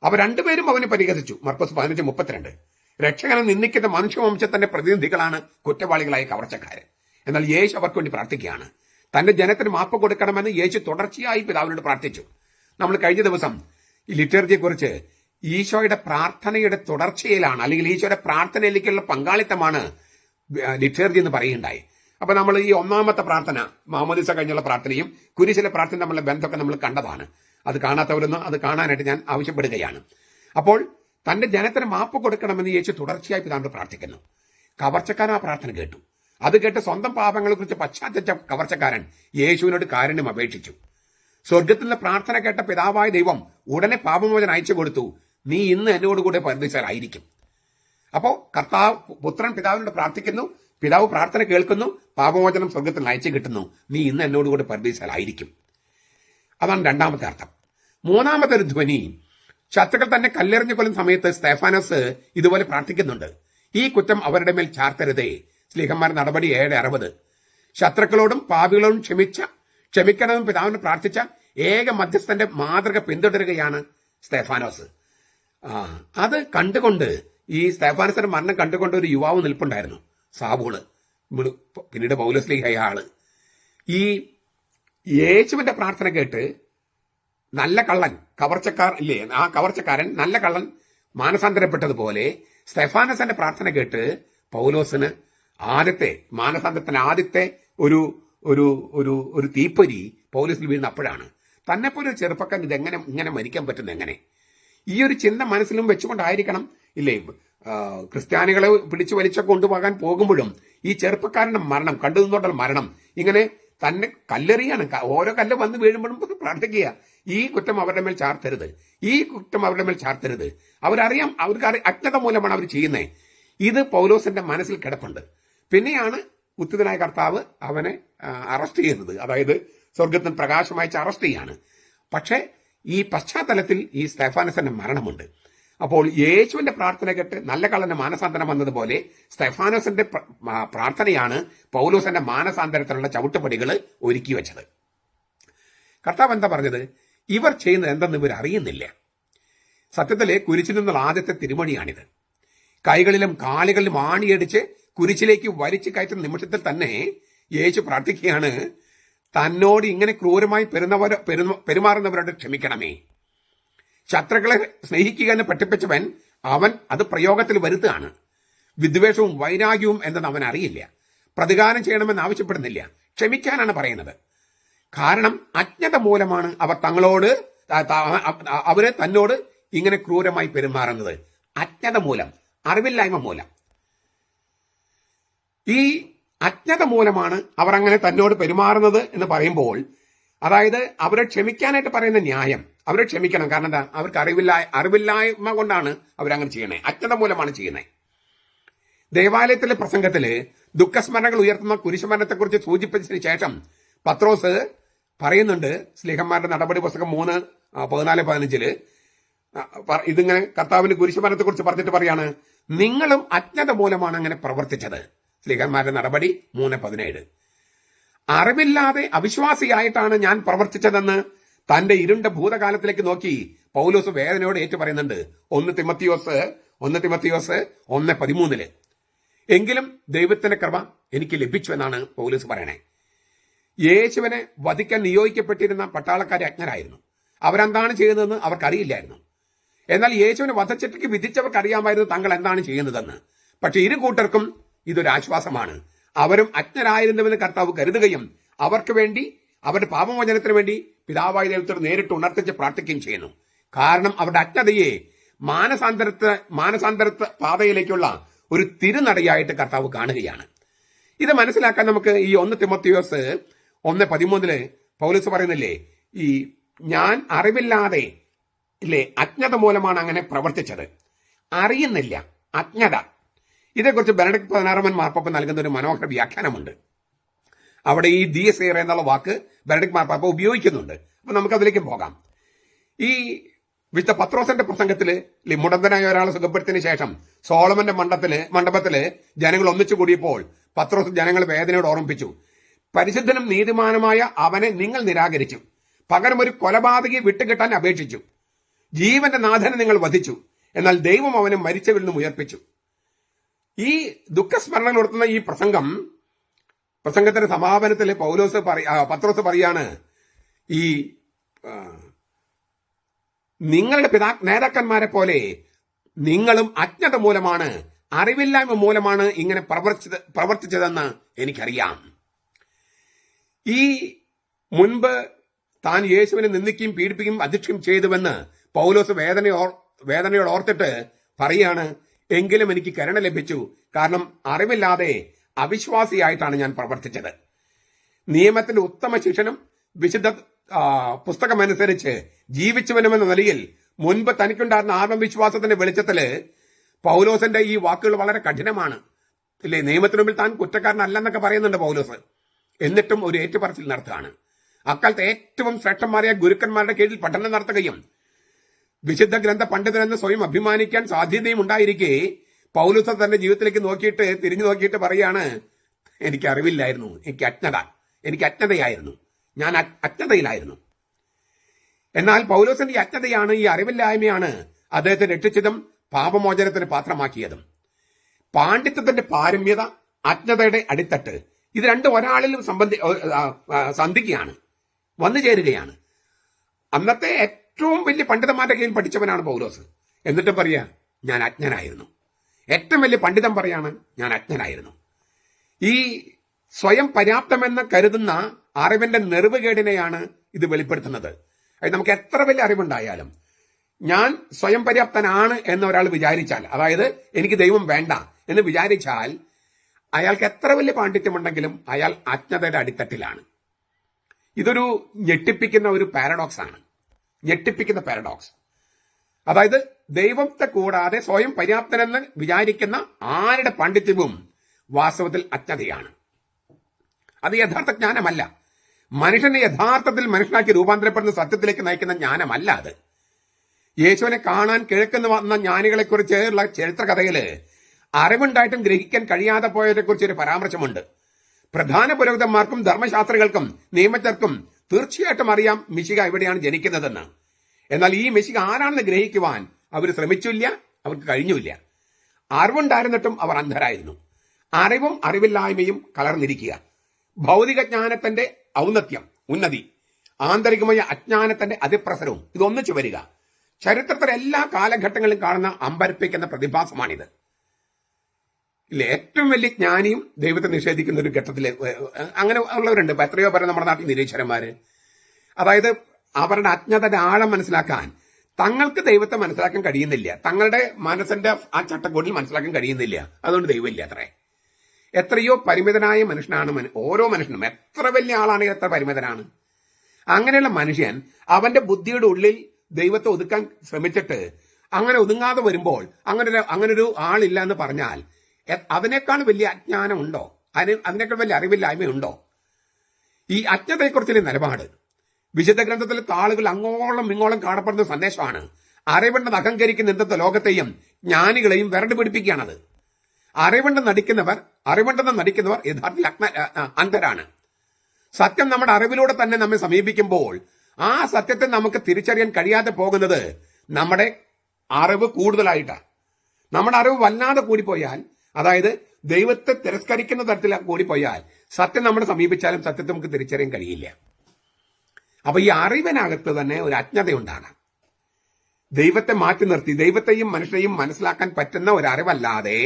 അവർ രണ്ടുപേരും അവനെ പരിഹസിച്ചു. മർക്കോസ് 15:32. രക്ഷകനെ നിന്ദിക്കുന്ന മനുഷ്യവംശത്തിന്റെ പ്രതിനിധികളാണ് കുറ്റവാളികളായ കവർച്ചക്കാര്. എന്നാൽ യേശു അവർക്ക് വേണ്ടി പ്രാർത്ഥിക്കുകയാണ്. തന്റെ ജനത്തിന് മാപ്പ് കൊടുക്കണമെന്ന് യേശു തുടർച്ചയായി പിതാവിനോട് പ്രാർത്ഥിച്ചു. നമ്മൾ കഴിഞ്ഞ ദിവസം ഈ ലിറ്റർജിയെ കുറിച്ച് ഈശോയുടെ പ്രാർത്ഥനയുടെ തുടർച്ചയിലാണ്, അല്ലെങ്കിൽ ഈശോയുടെ പ്രാർത്ഥനയിലേക്കുള്ള പങ്കാളിത്തമാണ് ലിറ്റർജി എന്ന് പറയുകയുണ്ടായി. അപ്പൊ നമ്മൾ ഈ ഒന്നാമത്തെ പ്രാർത്ഥന, മാമോദിസ കഴിഞ്ഞുള്ള പ്രാർത്ഥനയും കുരിശിലെ പ്രാർത്ഥന തമ്മിലുള്ള ബന്ധമൊക്കെ നമ്മൾ കണ്ടതാണ്. അത് കാണാത്തവരൊന്നും അത് കാണാനായിട്ട് ഞാൻ ആവശ്യപ്പെടുകയാണ്. അപ്പോൾ തന്റെ ജനത്തിന് മാപ്പ് കൊടുക്കണമെന്ന് യേശു തുടർച്ചയായി പിതാവിനോട് പ്രാർത്ഥിക്കുന്നു. കവർച്ചക്കാരൻ ആ പ്രാർത്ഥന കേട്ടു. അത് കേട്ട് സ്വന്തം പാപങ്ങളെ കുറിച്ച് പശ്ചാത്തലിച്ച കവർച്ചക്കാരൻ യേശുവിനോട് കാരുണ്യം അപേക്ഷിച്ചു. സ്വർഗത്തിൽ നിന്ന് പ്രാർത്ഥന കേട്ട പിതാവായ ദൈവം ഉടനെ പാപമോചനം അയച്ചു കൊടുത്തു. നീ ഇന്ന് എന്നോടുകൂടെ പരദേശിലായിരിക്കും. അപ്പോ പുത്രൻ പിതാവിനോട് പ്രാർത്ഥിക്കുന്നു, പിതാവ് പ്രാർത്ഥന കേൾക്കുന്നു, പാപമോചനം സ്വർഗത്തിൽ അയച്ചു കിട്ടുന്നു. നീ ഇന്ന് എന്നോടുകൂടെ പരദേശിലായിരിക്കും. അതാണ് രണ്ടാമത്തെ അർത്ഥം. മൂന്നാമത്തെ ഒരു ധ്വനി, ശത്രുക്കൾ തന്നെ കല്ലെറിഞ്ഞു കൊല്ലുന്ന സമയത്ത് സ്തെഫാനോസ് ഇതുപോലെ പ്രാർത്ഥിക്കുന്നുണ്ട്. ഈ കുറ്റം അവരുടെ മേൽ ചാർത്തരുതേ. സ്ലീഹന്മാരുടെ നടപടി 7:60. ശത്രുക്കളോടും പാപികളോടും ക്ഷമിക്കണമെന്ന് പിതാവിന് പ്രാർത്ഥിച്ച ഏക മധ്യസ്ഥന്റെ മാതൃക പിന്തുടരുകയാണ് സ്തെഫാനോസ്. അത് കണ്ടുകൊണ്ട്, ഈ സ്തെഫാനോസിന്റെ മരണം കണ്ടുകൊണ്ട് ഒരു യുവാവ് നിൽപ്പുണ്ടായിരുന്നു, സാവൂള്, പിന്നീട് പൗലോസ്ലീഹയായ ആള്. ഈ യേശുവിന്റെ പ്രാർത്ഥന കേട്ട് നല്ല കള്ളൻ, കവർച്ചക്കാരൻ നല്ല കള്ളൻ മാനസാന്തരപ്പെട്ടതുപോലെ സ്തെഫാനോസിന്റെ പ്രാർത്ഥന കേട്ട് പൗലോസിന് മാനസാന്തരത്തിന് ആദ്യത്തെ ഒരു തീപ്പൊരി പൗലോസിൽ വീഴുന്ന അപ്പോഴാണ്. തന്നെപ്പോലെ ഒരു ചെറുപ്പക്കാരൻ ഇതെങ്ങനെ ഇങ്ങനെ മരിക്കാൻ പറ്റുന്ന എങ്ങനെ? ഈ ഒരു ചിന്ത മനസ്സിലും വെച്ചുകൊണ്ടായിരിക്കണം ഇല്ലേ ക്രിസ്ത്യാനികളെ പിടിച്ചു വലിച്ചൊക്കെ കൊണ്ടുപോകാൻ പോകുമ്പോഴും ഈ ചെറുപ്പക്കാരന്റെ മരണം, കണ്ടുനിന്നോണ്ടുള്ള മരണം, ഇങ്ങനെ തന്നെ കല്ലെറിയാണ്. ഓരോ കല്ല് വന്ന് വീഴുമ്പോഴും പ്രാർത്ഥിക്കുക, ഈ കുറ്റം അവരുടെ മേൽ ചാർത്തരുത്, ഈ കുറ്റം അവരുടെ മേൽ ചാർത്തരുത്. അവർക്ക് അജ്ഞത മൂലമാണ് അവർ ചെയ്യുന്നത്. ഇത് പൗലോസിന്റെ മനസ്സിൽ കിടപ്പുണ്ട്. പിന്നെയാണ് ഉത്തിതനായ കർത്താവ് അവനെ അറസ്റ്റ് ചെയ്യുന്നത്. അതായത് സ്വർഗത്തിൽ പ്രകാശമയച്ച് അറസ്റ്റ് ചെയ്യാണ്. പക്ഷേ ഈ പശ്ചാത്തലത്തിൽ ഈ സ്തെഫാനോസിന്റെ മരണമുണ്ട്. അപ്പോൾ യേശുവിന്റെ പ്രാർത്ഥന കേട്ട് നല്ല കള്ളന്റെ മാനസാന്തരം വന്നതുപോലെ സ്തെഫാനോസിന്റെ പ്രാർത്ഥനയാണ് പൗലോസിന്റെ മാനസാന്തരത്തിനുള്ള ചവിട്ടുപടികൾ ഒരുക്കി വെച്ചത്. കർത്താവ് എന്താ പറഞ്ഞത്? ഇവർ ചെയ്യുന്നത് എന്തെന്ന് ഇവർ അറിയുന്നില്ല. സത്യത്തിലെ കുരിശിൽ നിന്നുള്ള ആദ്യത്തെ തിരുമണിയാണിത്. കൈകളിലും കാലുകളിലും ആണിയടിച്ച് കുരിശിലേക്ക് വലിച്ചു കയറ്റുന്ന നിമിഷത്തിൽ തന്നെ യേശു പ്രാർത്ഥിക്കുകയാണ്, തന്നോട് ഇങ്ങനെ ക്രൂരമായി പെരുമാറുന്നവരോട് ക്ഷമിക്കണമേ. ശത്രുക്കളെ സ്നേഹിക്കുക എന്ന് പഠിപ്പിച്ചവൻ അവൻ അത് പ്രയോഗത്തിൽ വരുത്തുകയാണ്. വിദ്വേഷവും വൈരാഗ്യവും എന്തെന്ന് അവൻ അറിയില്ല. പ്രതികാരം ചെയ്യണമെന്ന് ആവശ്യപ്പെടുന്നില്ല, ക്ഷമിക്കാനാണ് പറയുന്നത്. കാരണം അജ്ഞത മൂലമാണ് അവര് തന്നോട് ഇങ്ങനെ ക്രൂരമായി പെരുമാറുന്നത്. അജ്ഞത മൂലം, അറിവില്ലായ്മ മൂലം. ഈ അജ്ഞത മൂലമാണ് അവർ അങ്ങനെ തന്നോട് പെരുമാറുന്നത് എന്ന് പറയുമ്പോൾ, അതായത് അവരെ ക്ഷമിക്കാനായിട്ട് പറയുന്ന ന്യായം, അവരെ ക്ഷമിക്കണം. കാരണം എന്താ? അവർക്ക് അറിവില്ലായ്മ കൊണ്ടാണ് അവരങ്ങനെ ചെയ്യണേ, അജ്ഞത മൂലമാണ് ചെയ്യുന്നത്. ദേവാലയത്തിലെ പ്രസംഗത്തില് ദുഃഖസ്മരണകൾ ഉയർത്തുന്ന കുരിശുമരണത്തെക്കുറിച്ച് സൂചിപ്പിച്ചതിന് ശേഷം പത്രോസ് പറയുന്നുണ്ട്, സ്ലീഹന്മാരുടെ നടപടി പുസ്തകം 3:14-15 ഇതിങ്ങനെ കർത്താവിന്റെ കുരിശുമരണത്തെക്കുറിച്ച് പറഞ്ഞിട്ട് പറയാണ്, നിങ്ങളും അജ്ഞത മൂലമാണ് അങ്ങനെ പ്രവർത്തിച്ചത്. സ്ലീഹന്മാരുടെ നടപടി 3:17. അറിവില്ലാതെ അവിശ്വാസിയായിട്ടാണ് ഞാൻ പ്രവർത്തിച്ചതെന്ന് തന്റെ ഇരുണ്ട ഭൂതകാലത്തിലേക്ക് നോക്കി പൗലോസ് വേദനയോട് ഏറ്റു പറയുന്നുണ്ട്. 1 തിമത്തിയോസ് 1:13. എങ്കിലും ദൈവത്തിന്റെ കൃപ എനിക്ക് ലഭിച്ചു എന്നാണ് പൗലോസ് പറയണേ. യേശുവിനെ വധിക്കാൻ നിയോഗിക്കപ്പെട്ടിരുന്ന പട്ടാളക്കാരെ അജ്ഞരായിരുന്നു. അവരെന്താണ് ചെയ്യുന്നതെന്ന് അവർക്കറിയില്ലായിരുന്നു. എന്നാൽ യേശുവിനെ വധശിക്ഷയ്ക്ക് വിധിച്ചവർക്ക് അറിയാമായിരുന്നു തങ്ങൾ എന്താണ് ചെയ്യുന്നതെന്ന്. പക്ഷെ ഇരു കൂട്ടർക്കും ഇതൊരു ആശ്വാസമാണ്. അവരും അജ്ഞരായിരുന്നുവെന്ന് കർത്താവ് കരുതുകയും അവർക്ക് വേണ്ടി, അവരുടെ പാപമോചനത്തിന് വേണ്ടി പിതാവായ ദൈവത്തോട് നേരിട്ട് ഉണർത്തിച്ച് പ്രാർത്ഥിക്കുകയും ചെയ്യുന്നു. കാരണം അവരുടെ അജ്ഞതയെ മാനസാന്തര പാതയിലേക്കുള്ള ഒരു തിരുനടയായിട്ട് കർത്താവ് കാണുകയാണ്. ഇത് മനസ്സിലാക്കാൻ നമുക്ക് ഈ 1 തിമോത്തിയോസ് 1:13 പൗലോസ് പറയുന്നില്ലേ, ഈ ഞാൻ അറിവില്ലാതെ അജ്ഞത മൂലമാണ് അങ്ങനെ പ്രവർത്തിച്ചത്. അറിയുന്നില്ല, അജ്ഞത. ഇതേക്കുറിച്ച് ബെനഡിക്ട് 16 മാർപ്പാപ്പ നൽകുന്ന ഒരു മനോഹര വ്യാഖ്യാനമുണ്ട്. അവിടെ ഈ ദിയസേർ എന്നുള്ള വാക്ക് ബെനഡിക്ട് മാർപ്പാപ്പ ഉപയോഗിക്കുന്നുണ്ട്. അപ്പൊ നമുക്കതിലേക്ക് പോകാം. ഈ വിശുദ്ധ പത്രോസിന്റെ പ്രസംഗത്തില് മുടന്തനായ ഒരാളെ സുഖപ്പെടുത്തിയതിനു ശേഷം സോളമന്റെ മണ്ഡപത്തില് ജനങ്ങൾ ഒന്നിച്ചു കൂടിയപ്പോൾ പത്രോസ് ജനങ്ങളെ വേദനയോട് ഓർമ്മിപ്പിച്ചു, പരിശുദ്ധനും നീതിമാനുമായ അവനെ നിങ്ങൾ നിരാകരിച്ചു, പകരം ഒരു കൊലപാതകയെ വിട്ടുകിട്ടാൻ അപേക്ഷിച്ചു, ജീവന്റെ നാഥനെ നിങ്ങൾ വധിച്ചു, എന്നാൽ ദൈവം അവനെ മരിച്ചവരിൽ നിന്നും ഉയർപ്പിച്ചു. ഈ ദുഃഖസ്മരണകൾ നടത്തുന്ന ഈ പ്രസംഗത്തിന്റെ സമാപനത്തിൽ പത്രോസ് പറയാണ്, ഈ നിങ്ങളുടെ നേതാക്കന്മാരെ പോലെ നിങ്ങളും അജ്ഞത മൂലമാണ്, അറിവില്ലായ്മ മൂലമാണ് ഇങ്ങനെ പ്രവർത്തിച്ചതെന്ന് എനിക്കറിയാം. ഈ മുൻപ് താൻ യേശുവിനെ നിന്ദിക്കുകയും പീഡിപ്പിക്കുകയും അധിക്ഷയും ചെയ്തുവെന്ന് പൗലോസ് വേദനയോട് ഓർത്തിട്ട് പറയാണ്, എങ്കിലും എനിക്ക് കരുണ ലഭിച്ചു. കാരണം അറിവില്ലാതെ അവിശ്വാസിയായിട്ടാണ് ഞാൻ പ്രവർത്തിച്ചത്. നിയമത്തിന്റെ ഉത്തമ ശിക്ഷനും വിശുദ്ധ പുസ്തകമനുസരിച്ച് ജീവിച്ചവനുമെന്ന നിലയിൽ മുൻപ് തനിക്കുണ്ടായിരുന്ന ആത്മവിശ്വാസത്തിന്റെ വെളിച്ചത്തില് പൗലോസിന്റെ ഈ വാക്കുകൾ വളരെ കഠിനമാണ്. ഇല്ലേ, നിയമത്തിന് മുമ്പിൽ താൻ കുറ്റക്കാരനല്ലെന്നൊക്കെ പറയുന്നുണ്ട് പൗലോസ്. എന്നിട്ടും ഒരു ഏറ്റുപറച്ചിൽ നടത്തുകയാണ്. അക്കാലത്ത് ഏറ്റവും ശ്രേഷ്ഠന്മാരായ ഗുരുക്കന്മാരുടെ കീഴിൽ പഠനം നടത്തുകയും വിശുദ്ധ ഗ്രന്ഥ പണ്ഡിതനെന്ന് സ്വയം അഭിമാനിക്കാൻ സാധ്യതയും ഉണ്ടായിരിക്കെ പൗലോസ് തന്റെ ജീവിതത്തിലേക്ക് നോക്കിയിട്ട് തിരിഞ്ഞു നോക്കിയിട്ട് പറയാണ്, എനിക്ക് അറിവില്ലായിരുന്നു, എനിക്ക് അജ്ഞതയായിരുന്നു, ഞാൻ അജ്ഞതയിലായിരുന്നു. എന്നാൽ പൗലോസിന്റെ ഈ അജ്ഞതയാണ്, ഈ അറിവില്ലായ്മയാണ് അദ്ദേഹത്തെ രക്ഷിച്ചതും പാപമോചനത്തിന് പാത്രമാക്കിയതും. പാണ്ഡിത്യത്തിന്റെ പാരമ്യത, അജ്ഞതയുടെ അടിത്തട്ട്, ഇത് രണ്ടും ഒരാളിലും സന്ധിക്കുകയാണ്, വന്നു ചേരുകയാണ്. അന്നത്തെ ഏറ്റവും വലിയ പണ്ഡിതന്മാരുടെ കീഴിൽ പഠിച്ചവനാണ് പൗലോസ്. എന്നിട്ടും പറയാ, ഞാൻ അജ്ഞനായിരുന്നു. ഏറ്റവും വലിയ പണ്ഡിതൻ പറയാണ്, ഞാൻ അജ്ഞനായിരുന്നു. ഈ സ്വയം പര്യാപ്തമെന്ന് കരുതുന്ന അറിവിന്റെ നെറിവുകേടിനെയാണ് ഇത് വെളിപ്പെടുത്തുന്നത്. അത് നമുക്ക് എത്ര വലിയ അറിവുണ്ടായാലും ഞാൻ സ്വയം പര്യാപ്തനാണ് എന്ന് ഒരാൾ വിചാരിച്ചാൽ, അതായത് എനിക്ക് ദൈവം വേണ്ട എന്ന് വിചാരിച്ചാൽ, അയാൾക്ക് എത്ര വലിയ പാണ്ഡിത്യമുണ്ടെങ്കിലും അയാൾ അജ്ഞതയുടെ അടിത്തട്ടിലാണ്. ഇതൊരു ഞെട്ടിപ്പിക്കുന്ന ഒരു പാരഡോക്സ് ആണ്, ഞെട്ടിപ്പിക്കുന്ന പാരഡോക്സ്. അതായത് ദൈവത്തെ കൂടാതെ സ്വയം പര്യാപ്തനെന്ന് വിചാരിക്കുന്ന ആരുടെ പാണ്ഡിത്യവും വാസ്തവത്തിൽ അജ്ഞതയാണ്. അത് യഥാർത്ഥ ജ്ഞാനമല്ല. മനുഷ്യനെ യഥാർത്ഥത്തിൽ മനുഷ്യനാക്കി രൂപാന്തരപ്പെടുന്ന സത്യത്തിലേക്ക് നയിക്കുന്ന ജ്ഞാനമല്ല അത്. യേശുവിനെ കാണാൻ കിഴക്കുന്ന വന്ന ജ്ഞാനികളെക്കുറിച്ചുള്ള ചരിത്രകഥയില് അറിവുണ്ടായിട്ടും ഗ്രഹിക്കാൻ കഴിയാതെ പോയവരെ കുറിച്ച് ഒരു പരാമർശമുണ്ട്. പ്രധാന പുരോഹിതന്മാർക്കും ധർമ്മശാസ്ത്രികൾക്കും നിയമജ്ഞർക്കും തീർച്ചയായിട്ടും അറിയാം മിശിഹ എവിടെയാണ് ജനിക്കുന്നതെന്ന്. എന്നാൽ ഈ മിശിഹ ആരാണെന്ന് ഗ്രഹിക്കുവാൻ അവർ ശ്രമിച്ചില്ല, അവർക്ക് കഴിഞ്ഞില്ല. അറിവുണ്ടായിരുന്നിട്ടും അവർ അന്ധരായിരുന്നു. അറിവും അറിവില്ലായ്മയും കലർന്നിരിക്കുക. ഭൗതിക ജ്ഞാനത്തിന്റെ ഔന്നത്യം, ഉന്നതി, ആന്തരികമായ അജ്ഞാനത്തിന്റെ അതിപ്രസരവും ഇതൊന്നിച്ചു വരിക ചരിത്രത്തിലെ എല്ലാ കാലഘട്ടങ്ങളിലും കാണുന്ന അമ്പരപ്പിക്കുന്ന പ്രതിഭാസമാണിത്. ഇല്ലേ, ഏറ്റവും വലിയ ജ്ഞാനിയും ദൈവത്തെ നിഷേധിക്കുന്ന ഒരു ഘട്ടത്തില് അങ്ങനെ ഉള്ളവരുണ്ട്. എത്രയോ പേരെ നമ്മുടെ നാട്ടിൽ നിരീശ്വരന്മാര്. അതായത് അവരുടെ അജ്ഞതയുടെ ആഴം മനസ്സിലാക്കാൻ തങ്ങൾക്ക് ദൈവത്തെ മനസ്സിലാക്കാൻ കഴിയുന്നില്ല, തങ്ങളുടെ മനസ്സിന്റെ ആ ചട്ടക്കൂടിൽ മനസ്സിലാക്കാൻ കഴിയുന്നില്ല. അതുകൊണ്ട് ദൈവമില്ല അത്രേ. എത്രയോ പരിമിതനായ മനുഷ്യനാണ് ഓരോ മനുഷ്യനും. എത്ര വലിയ ആളാണെങ്കിൽ എത്ര പരിമിതനാണ്. അങ്ങനെയുള്ള മനുഷ്യൻ അവന്റെ ബുദ്ധിയുടെ ഉള്ളിൽ ദൈവത്തെ ഒതുക്കാൻ ശ്രമിച്ചിട്ട് അങ്ങനെ ഒതുങ്ങാതെ വരുമ്പോൾ അങ്ങനൊരു ആളില്ല എന്ന് പറഞ്ഞാൽ അതിനേക്കാൾ വലിയ അജ്ഞാനം ഉണ്ടോ? അതിനേക്കാൾ വലിയ അറിവില്ലായ്മയുണ്ടോ? ഈ അജ്ഞതയെക്കുറിച്ചുള്ള നിലപാട് വിശുദ്ധ ഗ്രന്ഥത്തിലെ താളുകൾ അങ്ങോളം ഇങ്ങോളം കാണപ്പെടുന്ന സന്ദേശമാണ്. അറിവുണ്ടെന്ന് അഹങ്കരിക്കുന്ന ഇന്നത്തെ ലോകത്തെയും ജ്ഞാനികളെയും വിരണ്ടു പിടിപ്പിക്കുകയാണത്. അറിവുണ്ടെന്ന് നടിക്കുന്നവർ യഥാർത്ഥത്തിൽ അന്ധരാണ്. സത്യം നമ്മുടെ അറിവിലൂടെ തന്നെ നമ്മെ സമീപിക്കുമ്പോൾ ആ സത്യത്തെ നമുക്ക് തിരിച്ചറിയാൻ കഴിയാതെ പോകുന്നത് നമ്മുടെ അറിവ് കൂടുതലായിട്ടാണ്. നമ്മുടെ അറിവ് വല്ലാതെ കൂടിപ്പോയാൽ, അതായത് ദൈവത്തെ തിരസ്കരിക്കുന്ന തരത്തിൽ കൂടിപ്പോയാൽ സത്യം നമ്മളെ സമീപിച്ചാലും സത്യത്തെ നമുക്ക് തിരിച്ചറിയാൻ കഴിയില്ല. അപ്പൊ ഈ അറിവിനകത്ത് തന്നെ ഒരു അജ്ഞതയുണ്ടാണ്. ദൈവത്തെ മാറ്റി നിർത്തി ദൈവത്തെയും മനുഷ്യനെയും മനസ്സിലാക്കാൻ പറ്റുന്ന ഒരു അറിവല്ലാതെ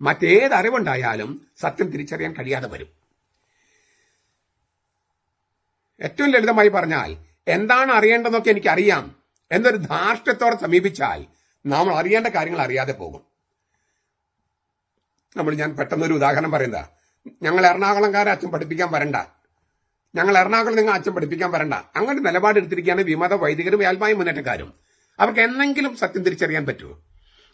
മറ്റേത് അറിവുണ്ടായാലും സത്യം തിരിച്ചറിയാൻ കഴിയാതെ വരും. ഏറ്റവും ലളിതമായി പറഞ്ഞാൽ, എന്താണ് അറിയേണ്ടതെന്നൊക്കെ എനിക്കറിയാം എന്നൊരു ധാർഷ്ട്യത്തോടെ സമീപിച്ചാൽ നമ്മൾ അറിയേണ്ട കാര്യങ്ങൾ അറിയാതെ പോകും. ഞാൻ പെട്ടെന്നൊരു ഉദാഹരണം പറയുന്നതാ. ഞങ്ങൾ എറണാകുളംകാരെ അച്ഛൻ പഠിപ്പിക്കാൻ വരണ്ട, ഞങ്ങൾ എറണാകുളം നിങ്ങൾ അച്ഛൻ പഠിപ്പിക്കാൻ വരണ്ട, അങ്ങനെ നിലപാടെടുത്തിരിക്കുകയാണ് വിമത വൈദികരും വ്യാൽമായ മുന്നേറ്റക്കാരും. അവർക്ക് എന്തെങ്കിലും സത്യം തിരിച്ചറിയാൻ പറ്റുമോ?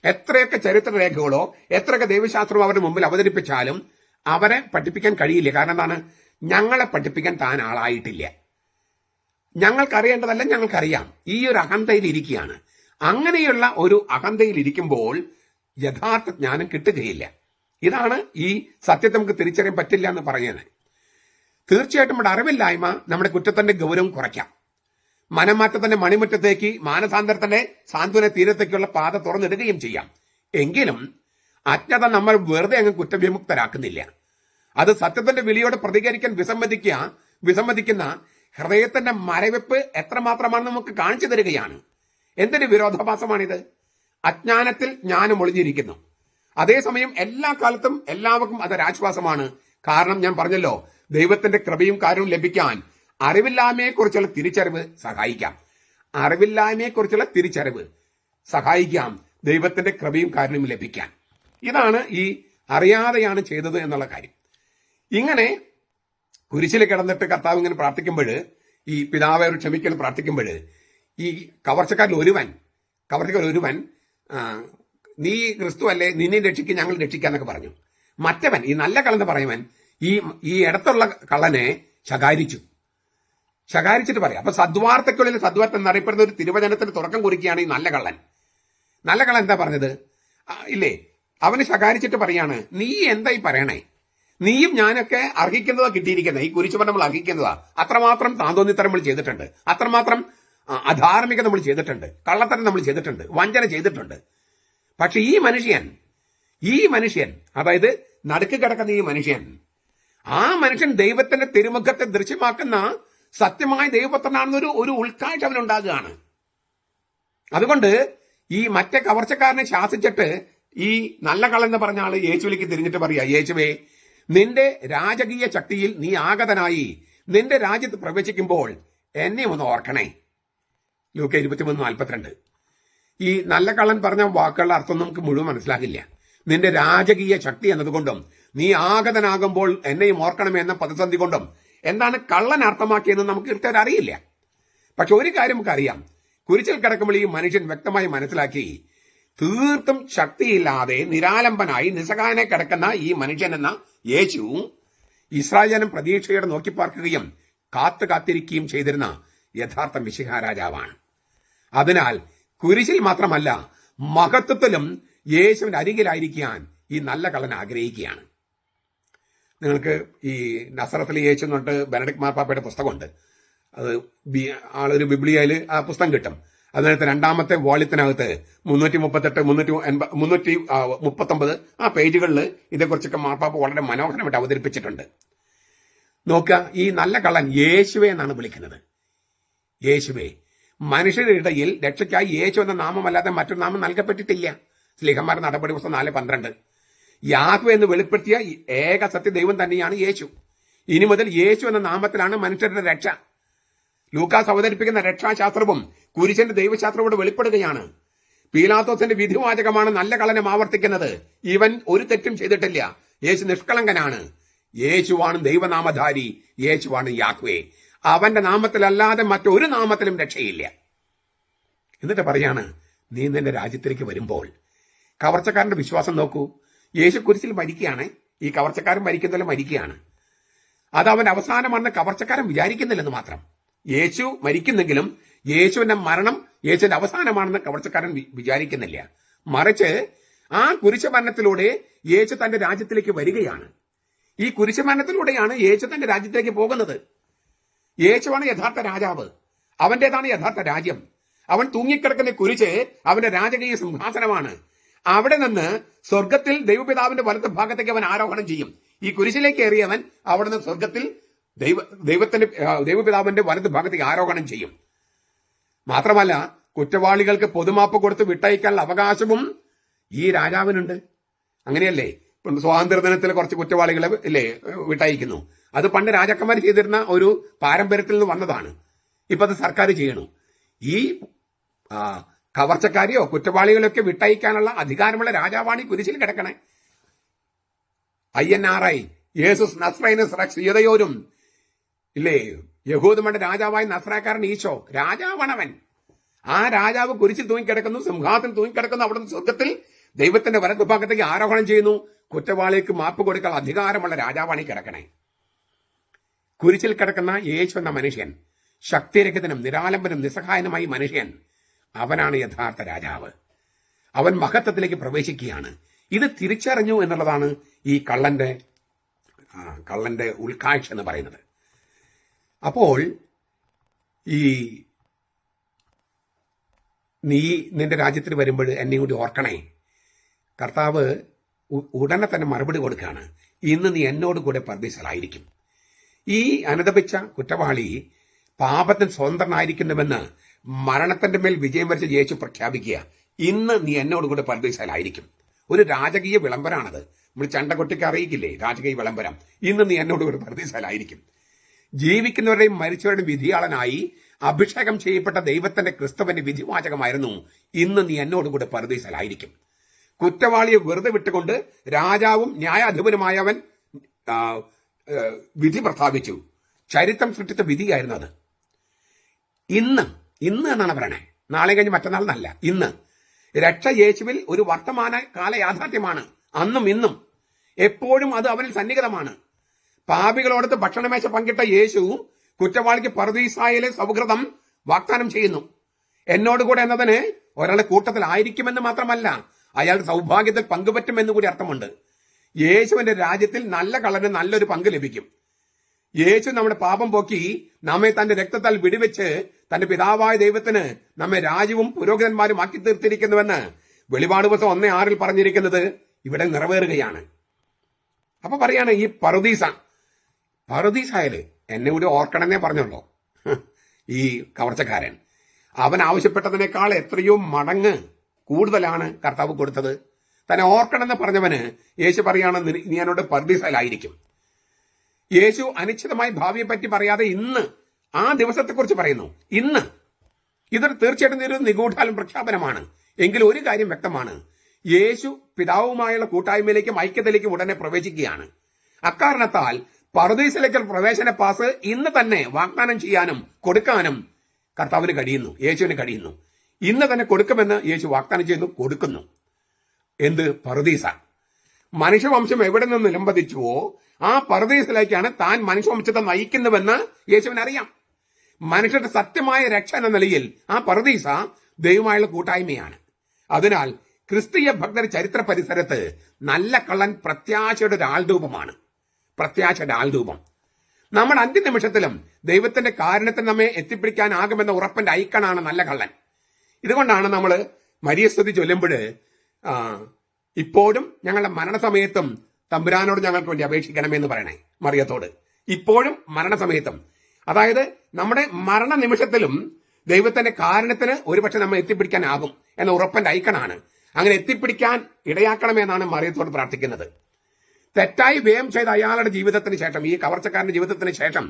എത്രയൊക്കെ ചരിത്രരേഖകളോ എത്രയൊക്കെ ദൈവശാസ്ത്രമോ അവരുടെ മുമ്പിൽ അവതരിപ്പിച്ചാലും അവരെ പഠിപ്പിക്കാൻ കഴിയില്ല. കാരണം എന്താണ്? ഞങ്ങളെ പഠിപ്പിക്കാൻ താൻ ആളായിട്ടില്ല. ഞങ്ങൾക്കറിയേണ്ടതല്ല, ഞങ്ങൾക്കറിയാം. ഈ ഒരു അഹന്തയിൽ ഇരിക്കുകയാണ്. അങ്ങനെയുള്ള ഒരു അഹന്തയിൽ ഇരിക്കുമ്പോൾ യഥാർത്ഥ ജ്ഞാനം കിട്ടുകയില്ല. ഇതാണ് ഈ സത്യത്തെ നമുക്ക് തിരിച്ചറിയാൻ പറ്റില്ല എന്ന് പറയുന്നത്. തീർച്ചയായിട്ടും നമ്മുടെ അറിവില്ലായ്മ നമ്മുടെ കുറ്റത്തിന്റെ ഗൗരവം കുറയ്ക്കാം. മനംമാറ്റത്തിന്റെ മണിമുറ്റത്തേക്ക്, മാനസാന്തരത്തിന്റെ സാന്ത്വന തീരത്തേക്കുള്ള പാത തുറന്നിടുകയും ചെയ്യാം. എങ്കിലും അജ്ഞത നമ്മൾ വെറുതെ അങ്ങ് കുറ്റവിമുക്തരാക്കുന്നില്ല. അത് സത്യത്തിന്റെ വിളിയോട് പ്രതികരിക്കാൻ വിസമ്മതിക്കുന്ന ഹൃദയത്തിന്റെ മരവിപ്പ് എത്രമാത്രമാണെന്ന് നമുക്ക് കാണിച്ചു തരികയാണ്. എന്തൊരു വിരോധാഭാസമാണിത്! അജ്ഞാനത്തിൽ ജ്ഞാനം ഒളിഞ്ഞിരിക്കുന്നു. അതേസമയം എല്ലാ കാലത്തും എല്ലാവർക്കും അതൊരാശ്വാസമാണ്. കാരണം ഞാൻ പറഞ്ഞല്ലോ, ദൈവത്തിന്റെ കൃപയും കാര്യവും ലഭിക്കാൻ അറിവില്ലായ്മയെക്കുറിച്ചുള്ള തിരിച്ചറിവ് സഹായിക്കാം ദൈവത്തിന്റെ കൃപയും കാരുണ്യവും ലഭിക്കാൻ. ഇതാണ് ഈ അറിയാതെയാണ് ചെയ്തത് എന്നുള്ള കാര്യം. ഇങ്ങനെ കുരിശിൽ കിടന്നിട്ട് കർത്താവ് ഇങ്ങനെ പ്രാർത്ഥിക്കുമ്പോൾ, ഈ പിതാവെ ഒരു ക്ഷമിക്കണം പ്രാർത്ഥിക്കുമ്പോൾ, ഈ കവർച്ചക്കാരിൽ ഒരുവൻ നീ ക്രിസ്തു അല്ലേ, നിന്നെ രക്ഷിക്കും, ഞങ്ങൾ രക്ഷിക്കാന്നൊക്കെ പറഞ്ഞു. മറ്റവൻ, ഈ നല്ല കള്ളൻ പറയുവൻ, ഈ ഇടത്തുള്ള കള്ളനെ ശകാരിച്ചിട്ട് പറയാം. അപ്പൊ സദ്വാർത്തക്കുള്ളിൽ സദ്വാർത്ത എന്നറിയപ്പെടുന്ന ഒരു തിരുവചനത്തിന് തുടക്കം കുറിക്കുകയാണ് ഈ നല്ല കള്ളൻ. നല്ല കള്ളൻ എന്താ പറഞ്ഞത്? ഇല്ലേ, അവന് ശകാരിച്ചിട്ട് പറയാണ്, നീ എന്തായി പറയണേ, നീയും ഞാനൊക്കെ അർഹിക്കുന്നതാ കിട്ടിയിരിക്കുന്നത്, ഈ കുരിശുമരണം നമ്മൾ അർഹിക്കുന്നതാ. അത്രമാത്രം താന്തോന്നിത്തരം നമ്മൾ ചെയ്തിട്ടുണ്ട്, അത്രമാത്രം അധാർമികത നമ്മൾ ചെയ്തിട്ടുണ്ട്, കള്ളത്തരം നമ്മൾ ചെയ്തിട്ടുണ്ട്, വഞ്ചന ചെയ്തിട്ടുണ്ട്. പക്ഷെ ഈ മനുഷ്യൻ അതായത് നടുക്ക് കിടക്കുന്ന ആ മനുഷ്യൻ ദൈവത്തിന്റെ തിരുമുഖത്തെ ദൃശ്യമാക്കുന്ന സത്യമായ ദൈവപുത്രനാണെന്നൊരു ഉൾക്കാഴ്ച അവനുണ്ടാകുകയാണ്. അതുകൊണ്ട് ഈ മറ്റേ കവർച്ചക്കാരനെ ശാസിച്ചിട്ട് ഈ നല്ല കള്ളെന്ന് പറഞ്ഞ ആള് യേശുവിലേക്ക് തിരിഞ്ഞിട്ട് പറയാ, യേശുവേ, നിന്റെ രാജകീയ ശക്തിയിൽ നീ ആഗതനായി നിന്റെ രാജ്യത്ത് പ്രവേശിക്കുമ്പോൾ എന്നെ ഒന്ന് ഓർക്കണേ. ലൂക്ക 23:42. ഈ നല്ല കള്ളൻ പറഞ്ഞ വാക്കുകളുടെ അർത്ഥം നമുക്ക് മുഴുവൻ മനസ്സിലാകില്ല. നിന്റെ രാജകീയ ശക്തി എന്നതുകൊണ്ടും നീ ആഗതനാകുമ്പോൾ എന്നെയും ഓർക്കണമേ എന്ന പ്രതിസന്ധി കൊണ്ടും എന്താണ് കള്ളൻ അർത്ഥമാക്കിയെന്ന് നമുക്ക് കൃത്യമായിട്ട് അറിയില്ല. പക്ഷെ ഒരു കാര്യം നമുക്കറിയാം, കുരിശിൽ കിടക്കുമ്പോൾ ഈ മനുഷ്യൻ വ്യക്തമായി മനസ്സിലാക്കി, തീർത്തും ശക്തിയില്ലാതെ നിരാലംബനായി നിസ്സഹായനായി കിടക്കുന്ന ഈ മനുഷ്യൻ എന്ന യേശു ഇസ്രായേൽ ജനം പ്രതീക്ഷയോടെ നോക്കിപ്പാർക്കുകയും കാത്തിരിക്കുകയും ചെയ്തിരുന്ന യഥാർത്ഥ മിശിഹാ രാജാവാണ്. അതിനാൽ കുരിശിൽ മാത്രമല്ല, മഹത്വത്തിലും യേശുവിന്റെ അരികിലായിരിക്കാൻ ഈ നല്ല കള്ളൻ ആഗ്രഹിക്കുകയാണ്. നിങ്ങൾക്ക് ഈ നസറത്തിലെ യേശു എന്ന് പറഞ്ഞിട്ട് ബെനഡിക്ട് മാർപ്പാപ്പയുടെ പുസ്തകമുണ്ട്. അത് ആളൊരു ബിബ്ലിയയിൽ ആ പുസ്തകം കിട്ടും. അതിനകത്ത് രണ്ടാമത്തെ വോളിയത്തിനകത്ത് 338 ആ പേജുകളിൽ ഇതേക്കുറിച്ചൊക്കെ മാർപ്പാപ്പ വളരെ മനോഹരമായിട്ട് അവതരിപ്പിച്ചിട്ടുണ്ട്. നോക്കുക, ഈ നല്ല കള്ളൻ യേശുവെ എന്നാണ് വിളിക്കുന്നത്. യേശുവെ. മനുഷ്യരുടെ ഇടയിൽ രക്ഷയ്ക്കായി യേശു എന്ന നാമമല്ലാതെ മറ്റൊരു നാമം നൽകപ്പെട്ടിട്ടില്ല. സ്ലീഹന്മാരുടെ നടപടി പുസ്തകം 4:12. യാഹ്വേ എന്ന് വെളിപ്പെടുത്തിയ ഏക സത്യ ദൈവം തന്നെയാണ് യേശു. ഇനി മുതൽ യേശു എന്ന നാമത്തിലാണ് മനുഷ്യരുടെ രക്ഷ. ലൂക്കാസ് അവതരിപ്പിക്കുന്ന രക്ഷാശാസ്ത്രവും കുരിശന്റെ ദൈവശാസ്ത്രവും വെളിപ്പെടുകയാണ്. പീലാത്തോസിന്റെ വിധിവാചകമാണ് നല്ല കള്ളനം ആവർത്തിക്കുന്നത്. ഇവൻ ഒരു തെറ്റും ചെയ്തിട്ടില്ല, യേശു നിഷ്കളങ്കനാണ്, യേശുവാണ് ദൈവനാമധാരി, യേശുവാണ് യാഹ്വേ, അവന്റെ നാമത്തിലല്ലാതെ മറ്റൊരു നാമത്തിലും രക്ഷയില്ല. എന്നിട്ട് പറയാണ്, നീ നിന്റെ രാജ്യത്തിലേക്ക് വരുമ്പോൾ. കവർച്ചക്കാരന്റെ വിശ്വാസം നോക്കൂ. യേശു കുരിശിൽ മരിക്കുകയാണ്, ഈ കവർച്ചക്കാരൻ മരിക്കുന്നതിലും മരിക്കുകയാണ്. അത് അവന്റെ അവസാനമാണെന്ന് കവർച്ചക്കാരൻ വിചാരിക്കുന്നില്ലെന്ന് മാത്രം. യേശു മരിക്കുന്നെങ്കിലും യേശുവിന്റെ മരണം യേശുവിന്റെ അവസാനമാണെന്ന് കവർച്ചക്കാരൻ വിചാരിക്കുന്നില്ല. മറിച്ച് ആ കുരിശുമരണത്തിലൂടെ യേശു തന്റെ രാജ്യത്തിലേക്ക് വരികയാണ്. ഈ കുരിശുമരണത്തിലൂടെയാണ് യേശു തന്റെ രാജ്യത്തിലേക്ക് പോകുന്നത്. യേശുവാണ് യഥാർത്ഥ രാജാവ്, അവന്റേതാണ് യഥാർത്ഥ രാജ്യം. അവൻ തൂങ്ങിക്കിടക്കുന്ന കുരിശ് അവന്റെ രാജകീയ സിംഹാസനമാണ്. അവിടെ നിന്ന് സ്വർഗത്തിൽ ദൈവപിതാവിന്റെ വലത്ത് ഭാഗത്തേക്ക് അവൻ ആരോഹണം ചെയ്യും. ഈ കുരിശിലേക്ക് കയറിയവൻ അവിടെ നിന്ന് സ്വർഗത്തിൽ ദൈവപിതാവിന്റെ വലത്ത് ഭാഗത്തേക്ക് ആരോഹണം ചെയ്യും. മാത്രമല്ല, കുറ്റവാളികൾക്ക് പൊതുമാപ്പ് കൊടുത്ത് വിട്ടയക്കാനുള്ള അവകാശവും ഈ രാജാവിനുണ്ട്. അങ്ങനെയല്ലേ? സ്വാതന്ത്ര്യ ദിനത്തിൽ കുറച്ച് കുറ്റവാളികളെ വിട്ടയക്കുന്നു. അത് പണ്ട് രാജാക്കന്മാർ ചെയ്തിരുന്ന ഒരു പാരമ്പര്യത്തിൽ നിന്ന് വന്നതാണ്. ഇപ്പൊ അത് സർക്കാർ ചെയ്യണു. ഈ കവർച്ചക്കാരെയോ കുറ്റവാളികളെയൊക്കെ വിട്ടയക്കാനുള്ള അധികാരമുള്ള രാജാവാണ് ഈ കുരിശിൽ കിടക്കണേ. INRI യേസുസ് നസ്രൈനസ് റെക്സ് യദയോരും ഇല്ലേ, യഹൂദമയുടെ രാജാവായ നസ്രാക്കാരൻ ഈശോ രാജാവാണവൻ. ആ രാജാവ് കുരിശിൽ തൂങ്ങിക്കിടക്കുന്നു, സിംഹാസനത്തിൽ തൂങ്ങിക്കിടക്കുന്നു. അവിടുന്ന് സ്വർഗത്തിൽ ദൈവത്തിന്റെ വലതുഭാഗത്തേക്ക് ആരോഹണം ചെയ്യുന്നു. കുറ്റവാളിക്ക് മാപ്പ് കൊടുക്കാൻ അധികാരമുള്ള രാജാവാണ് ഈ കിടക്കണേ. കുരിശിൽ കിടക്കുന്ന യേശു എന്ന മനുഷ്യൻ, ശക്തിരഹിതനും നിരാലംബനും നിസ്സഹായനുമായി മനുഷ്യൻ, അവനാണ് യഥാർത്ഥ രാജാവ്. അവൻ മഹത്വത്തിലേക്ക് പ്രവേശിക്കുകയാണ്. ഇത് തിരിച്ചറിഞ്ഞു എന്നുള്ളതാണ് ഈ കള്ളന്റെ ഉൾക്കാഴ്ച എന്ന് പറയുന്നത്. അപ്പോൾ ഈ നീ നിന്റെ രാജ്യത്തിൽ വരുമ്പോൾ എന്നെ കൂടി ഓർക്കണേ. കർത്താവ് ഉടനെ തന്നെ മറുപടി കൊടുക്കുകയാണ്, ഇന്ന് നീ എന്നോട് കൂടെ പർദീസയിലായിരിക്കും. ഈ അനുതപിച്ച കുറ്റവാളി പാപത്തിന് സ്വതന്ത്രനായിരിക്കുന്നുവെന്ന് മരണത്തിന്റെ മേൽ വിജയം വരിച്ച യേശു പ്രഖ്യാപിക്കുക. ഇന്ന് നീ എന്നോട് കൂടെ പർദീസയിലായിരിക്കും. ഒരു രാജകീയ വിളംബരാണത്. നമ്മൾ ചണ്ടകൊട്ടിക്ക് അറിയിക്കില്ലേ രാജകീയ വിളംബരം? ഇന്ന് നീ എന്നോട് കൂടെ പർദീസയിലായിരിക്കും. ജീവിക്കുന്നവരുടെയും മരിച്ചവരുടെയും വിധിയാളനായി അഭിഷേകം ചെയ്യപ്പെട്ട ദൈവത്തിന്റെ ക്രിസ്തുവിന്റെ വിധിവാചകമായിരുന്നു, ഇന്ന് നീ എന്നോടുകൂടെ പർദീസയിലായിരിക്കും. കുറ്റവാളിയെ വെറുതെ വിട്ടുകൊണ്ട് രാജാവും ന്യായാധിപനുമായവൻ വിധി പ്രസ്താവിച്ചു. ചരിത്രം സൃഷ്ടിച്ച വിധിയായിരുന്നു അത്. ഇന്ന് എന്നാണ് പറയണേ, നാളെ കഴിഞ്ഞ് മറ്റന്നാൾ എന്നല്ല, ഇന്ന് രക്ഷ യേശുവിൽ ഒരു വർത്തമാന കാല യാഥാർത്ഥ്യമാണ്. അന്നും ഇന്നും എപ്പോഴും അത് അവനിൽ സന്നിഹിതമാണ്. പാപികളോടത്ത് ഭക്ഷണമേശ പങ്കിട്ട യേശു കുറ്റവാളിക്ക് പറുദീസായിലെ സൗഹൃദം വാഗ്ദാനം ചെയ്യുന്നു. എന്നോടുകൂടെ എന്നതിന് ഒരാളെ കൂട്ടത്തിലായിരിക്കുമെന്ന് മാത്രമല്ല, അയാളുടെ സൗഭാഗ്യത്തിൽ പങ്കുപറ്റുമെന്ന് കൂടി അർത്ഥമുണ്ട്. യേശുവിന്റെ രാജ്യത്തിൽ നല്ല കള്ളന് നല്ലൊരു പങ്ക് ലഭിക്കും. യേശു നമ്മുടെ പാപം പോക്കി നമ്മെ തന്റെ രക്തത്താൽ വിടിവെച്ച് തന്റെ പിതാവായ ദൈവത്തിന് നമ്മെ രാജ്യവും പുരോഹിതന്മാരും ആക്കി തീർത്തിരിക്കുന്നുവെന്ന് വെളിപാട് ദിവസം 1:6 പറഞ്ഞിരിക്കുന്നത് ഇവിടെ നിറവേറുകയാണ്. അപ്പൊ പറയാണ് ഈ പറുദീസായാല് എന്നെ കൂടി ഓർക്കണമെന്നേ പറഞ്ഞുള്ളൂ. ഈ കവർച്ചക്കാരൻ അവൻ ആവശ്യപ്പെട്ടതിനേക്കാൾ എത്രയോ മടങ്ങ് കൂടുതലാണ് കർത്താവ് കൊടുത്തത്. തന്നെ ഓർക്കണമെന്ന് പറഞ്ഞവന് യേശു പറയാണ്, നീ എന്നോട് പറുദീസയിലായിരിക്കും. യേശു അനിശ്ചിതമായ ഭാവിയെ പറ്റി പറയാതെ ഇന്ന് ആ ദിവസത്തെക്കുറിച്ച് പറയുന്നു. ഇന്ന് ഇതൊരു തീർച്ചയായിട്ടും ഒരു നിഗൂഢാലും പ്രഖ്യാപനമാണ്. എങ്കിലും ഒരു കാര്യം വ്യക്തമാണ്, യേശു പിതാവുമായുള്ള കൂട്ടായ്മയിലേക്കും ഐക്യതയിലേക്കും ഉടനെ പ്രവേശിക്കുകയാണ്. അക്കാരണത്താൽ പറുദീസിലേക്കുള്ള പ്രവേശന പാസ് ഇന്ന് തന്നെ വാഗ്ദാനം ചെയ്യാനും കൊടുക്കാനും കർത്താവിന് കഴിയുന്നു, യേശുവിന് കഴിയുന്നു. ഇന്ന് തന്നെ കൊടുക്കുമെന്ന് യേശു വാഗ്ദാനം ചെയ്യുന്നു, കൊടുക്കുന്നു. എന്ത്? പറുദീസ. മനുഷ്യവംശം എവിടെ നിന്ന് നിലംപതിച്ചുവോ ആ പറുദീസിലേക്കാണ് താൻ മനുഷ്യവംശത്തെ നയിക്കുന്നുവെന്ന് യേശുവിനറിയാം. മനുഷ്യരുടെ സത്യമായ രക്ഷ എന്ന നിലയിൽ ആ പറുദീസ ദൈവമായുള്ള കൂട്ടായ്മയാണ്. അതിനാൽ ക്രിസ്തീയ ഭക്തരുടെ ചരിത്ര പരിസരത്ത് നല്ല കള്ളൻ പ്രത്യാശയുടെ ഒരു ആൾരൂപമാണ്. പ്രത്യാശയുടെ ആൾരൂപം. നമ്മുടെ അന്ത്യനിമിഷത്തിലും ദൈവത്തിന്റെ കാരുണ്യത്തിൽ നമ്മെ എത്തിപ്പിടിക്കാനാകുമെന്ന ഉറപ്പിന്റെ ഐക്കണാണ് നല്ല കള്ളൻ. ഇതുകൊണ്ടാണ് നമ്മൾ മരിയസ്തുതി ചൊല്ലുമ്പോൾ ഇപ്പോഴും ഞങ്ങളുടെ മരണസമയത്തും തമ്പുരാനോട് ഞങ്ങൾക്ക് വേണ്ടി അപേക്ഷിക്കണമെന്ന് പറയണേ, മറിയത്തോട്. ഇപ്പോഴും മരണസമയത്തും, അതായത് നമ്മുടെ മരണനിമിഷത്തിലും ദൈവത്തിന്റെ കാരുണ്യത്തിന് ഒരുപക്ഷെ നമ്മൾ എത്തിപ്പിടിക്കാനാകും എന്ന ഉറപ്പിന്റെ ഐക്കണാണ്. അങ്ങനെ എത്തിപ്പിടിക്കാൻ ഇടയാക്കണമെന്നാണ് മറിയത്തോട് പ്രാർത്ഥിക്കുന്നത്. തെറ്റായി വ്യയം ചെയ്ത അയാളുടെ ജീവിതത്തിന് ശേഷം, ഈ കവർച്ചക്കാരന്റെ ജീവിതത്തിന് ശേഷം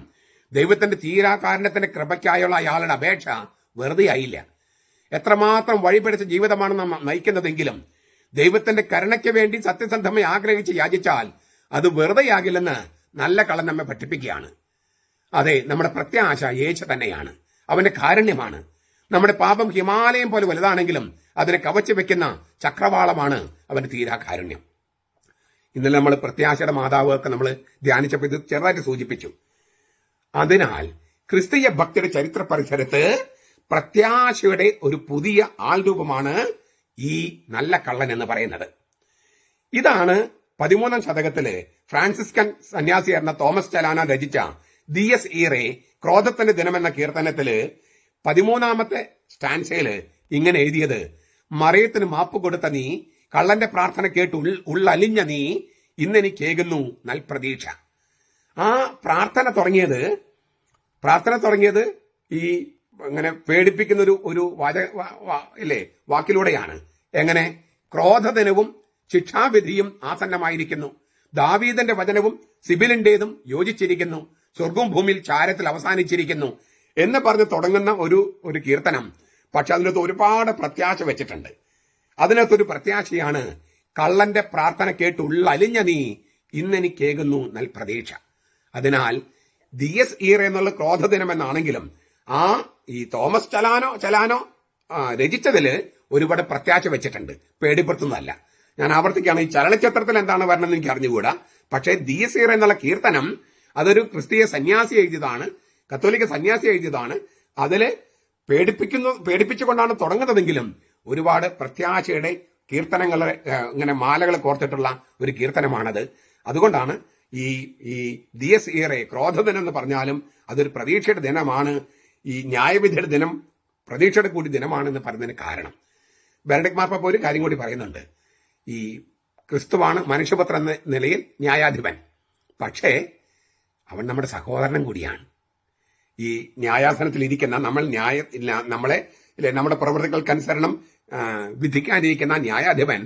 ദൈവത്തിന്റെ തീരാകാരുണ്യത്തിന്റെ കൃപയ്ക്കായുള്ള അയാളുടെ അപേക്ഷ വെറുതെ ആയില്ല. എത്രമാത്രം വഴിപിടിച്ച ജീവിതമാണ് നാം നയിക്കുന്നതെങ്കിലും ദൈവത്തിന്റെ കരുണയ്ക്ക് വേണ്ടി സത്യസന്ധമായി ആഗ്രഹിച്ച് യാചിച്ചാൽ അത് വെറുതെയാകില്ലെന്ന് നല്ല കള്ളൻ നമ്മെ പഠിപ്പിക്കുകയാണ്. അതെ, നമ്മുടെ പ്രത്യാശ യേശു തന്നെയാണ്, അവന്റെ കാരുണ്യമാണ്. നമ്മുടെ പാപം ഹിമാലയം പോലെ വലുതാണെങ്കിലും അതിനെ കവച്ചു വെക്കുന്ന ചക്രവാളമാണ് അവന്റെ തീരാ കാരുണ്യം. ഇന്നലെ നമ്മൾ പ്രത്യാശയുടെ മാതാവ് ഒക്കെ നമ്മൾ ധ്യാനിച്ചപ്പോൾ ഇത് ചെറുതായിട്ട് സൂചിപ്പിച്ചു. അതിനാൽ ക്രിസ്തീയ ഭക്തിയുടെ ചരിത്ര പരിസരത്ത് പ്രത്യാശയുടെ ഒരു പുതിയ ആൾരൂപമാണ് ഈ നല്ല കള്ളൻ എന്ന് പറയുന്നത്. ഇതാണ് 13ാം ശതകത്തില് ഫ്രാൻസിസ്കൻ സന്യാസിയായിരുന്ന തോമസ് ചലാനോ രചിച്ച ദിയസ് ഈറെ ക്രോധത്തിന്റെ ദിനമെന്ന കീർത്തനത്തില് 13ാമത്തെ സ്റ്റാൻസയില് ഇങ്ങനെ എഴുതിയത്: മറിയത്തിന് മാപ്പ് കൊടുത്ത നീ, കള്ളന്റെ പ്രാർത്ഥന കേട്ട് ഉള്ളലിഞ്ഞ നീ, ഇന്നെനിക്കേകുന്നു നൽപ്രതീക്ഷ. ആ പ്രാർത്ഥന തുടങ്ങിയത് ഈ ഇങ്ങനെ പേടിപ്പിക്കുന്ന ഒരു വാക്കിലൂടെയാണ്. എങ്ങനെ? ക്രോധദിനവും ശിക്ഷാവിധിയും ആസന്നമായിരിക്കുന്നു, ദാവീദന്റെ വചനവും സിബിലിന്റേതും യോജിച്ചിരിക്കുന്നു, സ്വർഗവും ഭൂമിയിൽ ചാരത്തിൽ അവസാനിച്ചിരിക്കുന്നു എന്ന് പറഞ്ഞ് തുടങ്ങുന്ന ഒരു കീർത്തനം. പക്ഷെ അതിനകത്ത് ഒരുപാട് പ്രത്യാശ വെച്ചിട്ടുണ്ട്. അതിനകത്തൊരു പ്രത്യാശയാണ് കള്ളന്റെ പ്രാർത്ഥന കേട്ട് ഉള്ളലിഞ്ഞ നീ, ഇന്നെനിക്കേകുന്നു നൽപ്രതീക്ഷ. അതിനാൽ ദിയസ് ഈറെ എന്നുള്ള ക്രോധദിനം എന്നാണെങ്കിലും ഈ തോമസ് ചലാനോ രചിച്ചതില് ഒരുപാട് പ്രത്യാശ വെച്ചിട്ടുണ്ട്, പേടിപ്പെടുത്തുന്നതല്ല. ഞാൻ ആവർത്തിക്കുകയാണ്, ഈ ചലനചിത്രത്തിൽ എന്താണ് വരണമെന്ന് എനിക്ക് അറിഞ്ഞുകൂടാ. പക്ഷേ ദിയസ് ഈറെ എന്നുള്ള കീർത്തനം അതൊരു ക്രിസ്തീയ സന്യാസി എഴുതിയതാണ്, കത്തോലിക്ക സന്യാസി എഴുതിയതാണ്. അതില് പേടിപ്പിച്ചുകൊണ്ടാണ് തുടങ്ങുന്നതെങ്കിലും ഒരുപാട് പ്രത്യാശയുടെ കീർത്തനങ്ങളെ ഇങ്ങനെ മാലകൾ കോർത്തിട്ടുള്ള ഒരു കീർത്തനമാണത്. അതുകൊണ്ടാണ് ഈ ദിയസ് ഈറെ ക്രോധദിനം എന്ന് പറഞ്ഞാലും അതൊരു പ്രതീക്ഷയുടെ ദിനമാണ്. ഈ ന്യായവിധിയുടെ ദിനം പ്രതീക്ഷയുടെ കൂടി ദിനമാണെന്ന് പറയുന്നതിന് കാരണം ബെനഡിക്ട് മാർപ്പാപ്പ ഒരു കാര്യം കൂടി പറയുന്നുണ്ട്. ഈ ക്രിസ്തുവാണ് മനുഷ്യപുത്രൻ എന്ന നിലയിൽ ന്യായാധിപൻ, പക്ഷേ അവൻ നമ്മുടെ സഹോദരനും കൂടിയാണ്. ഈ ന്യായാസനത്തിൽ ഇരിക്കുന്ന നമ്മുടെ പ്രവൃത്തികൾക്കനുസരണം വിധിക്കാനിരിക്കുന്ന ന്യായാധിപൻ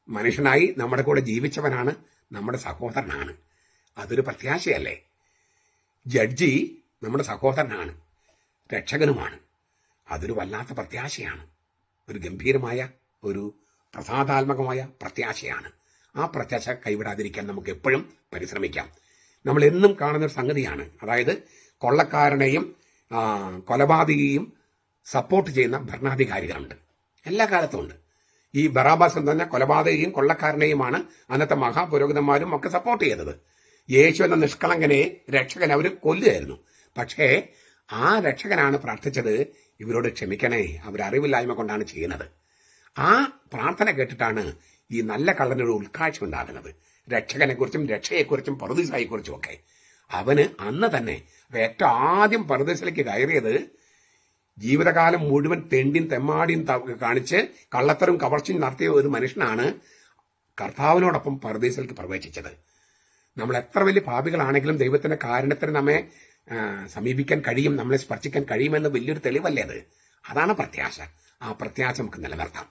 മനുഷ്യനായി നമ്മുടെ കൂടെ ജീവിച്ചവനാണ്, നമ്മുടെ സഹോദരനാണ്. അതൊരു പ്രത്യാശയല്ലേ? ജഡ്ജി നമ്മുടെ സഹോദരനാണ്, രക്ഷകനുമാണ്. അതൊരു വല്ലാത്ത പ്രത്യാശയാണ്, ഒരു ഗംഭീരമായ ഒരു പ്രസാദാത്മകമായ പ്രത്യാശയാണ്. ആ പ്രത്യാശ കൈവിടാതിരിക്കാൻ നമുക്ക് എപ്പോഴും പരിശ്രമിക്കാം. നമ്മൾ എന്നും കാണുന്ന ഒരു സംഗതിയാണ്. അതായത് കൊള്ളക്കാരനെയും കൊലപാതകയെയും സപ്പോർട്ട് ചെയ്യുന്ന ഭരണാധികാരികളുണ്ട്, എല്ലാ കാലത്തും ഉണ്ട്. ഈ ബറാബാസ് എന്ന് പറഞ്ഞ കൊലപാതകയും കൊള്ളക്കാരനെയുമാണ് അന്നത്തെ മഹാപുരോഹിതന്മാരും ഒക്കെ സപ്പോർട്ട് ചെയ്തത്. യേശു എന്ന നിഷ്കളങ്കനെ രക്ഷകൻ അവർ കൊല്ലുകയായിരുന്നു. പക്ഷേ ആ രക്ഷകനാണ് പ്രാർത്ഥിച്ചത്, ഇവരോട് ക്ഷമിക്കണേ, അവരറിവില്ലായ്മ കൊണ്ടാണ് ചെയ്യുന്നത്. ആ പ്രാർത്ഥന കേട്ടിട്ടാണ് ഈ നല്ല കള്ളനൊരു ഉൾക്കാഴ്ച ഉണ്ടാകുന്നത്, രക്ഷകനെക്കുറിച്ചും രക്ഷയെക്കുറിച്ചും പറുദീസായെക്കുറിച്ചും ഒക്കെ. അവന് അന്ന് തന്നെ ഏറ്റവും ആദ്യം പറുദീസിലേക്ക് കയറിയത് ജീവിതകാലം മുഴുവൻ തെണ്ടിയും തെമ്മാടിയും കാണിച്ച് കള്ളത്തരും കവർച്ചയും നടത്തിയ ഒരു മനുഷ്യനാണ് കർത്താവിനോടൊപ്പം പറുദീസിലേക്ക് പ്രവേശിച്ചത്. നമ്മൾ എത്ര വലിയ പാപികളാണെങ്കിലും ദൈവത്തിന്റെ കാരുണ്യത്തിന് നമ്മെ സമീപിക്കാൻ കഴിയും, നമ്മളെ സ്പർശിക്കാൻ കഴിയുമെന്ന് വലിയൊരു തെളിവല്ലേ അത്. അതാണ് പ്രത്യാശ. ആ പ്രത്യാശ നമുക്ക് നിലനിർത്താം.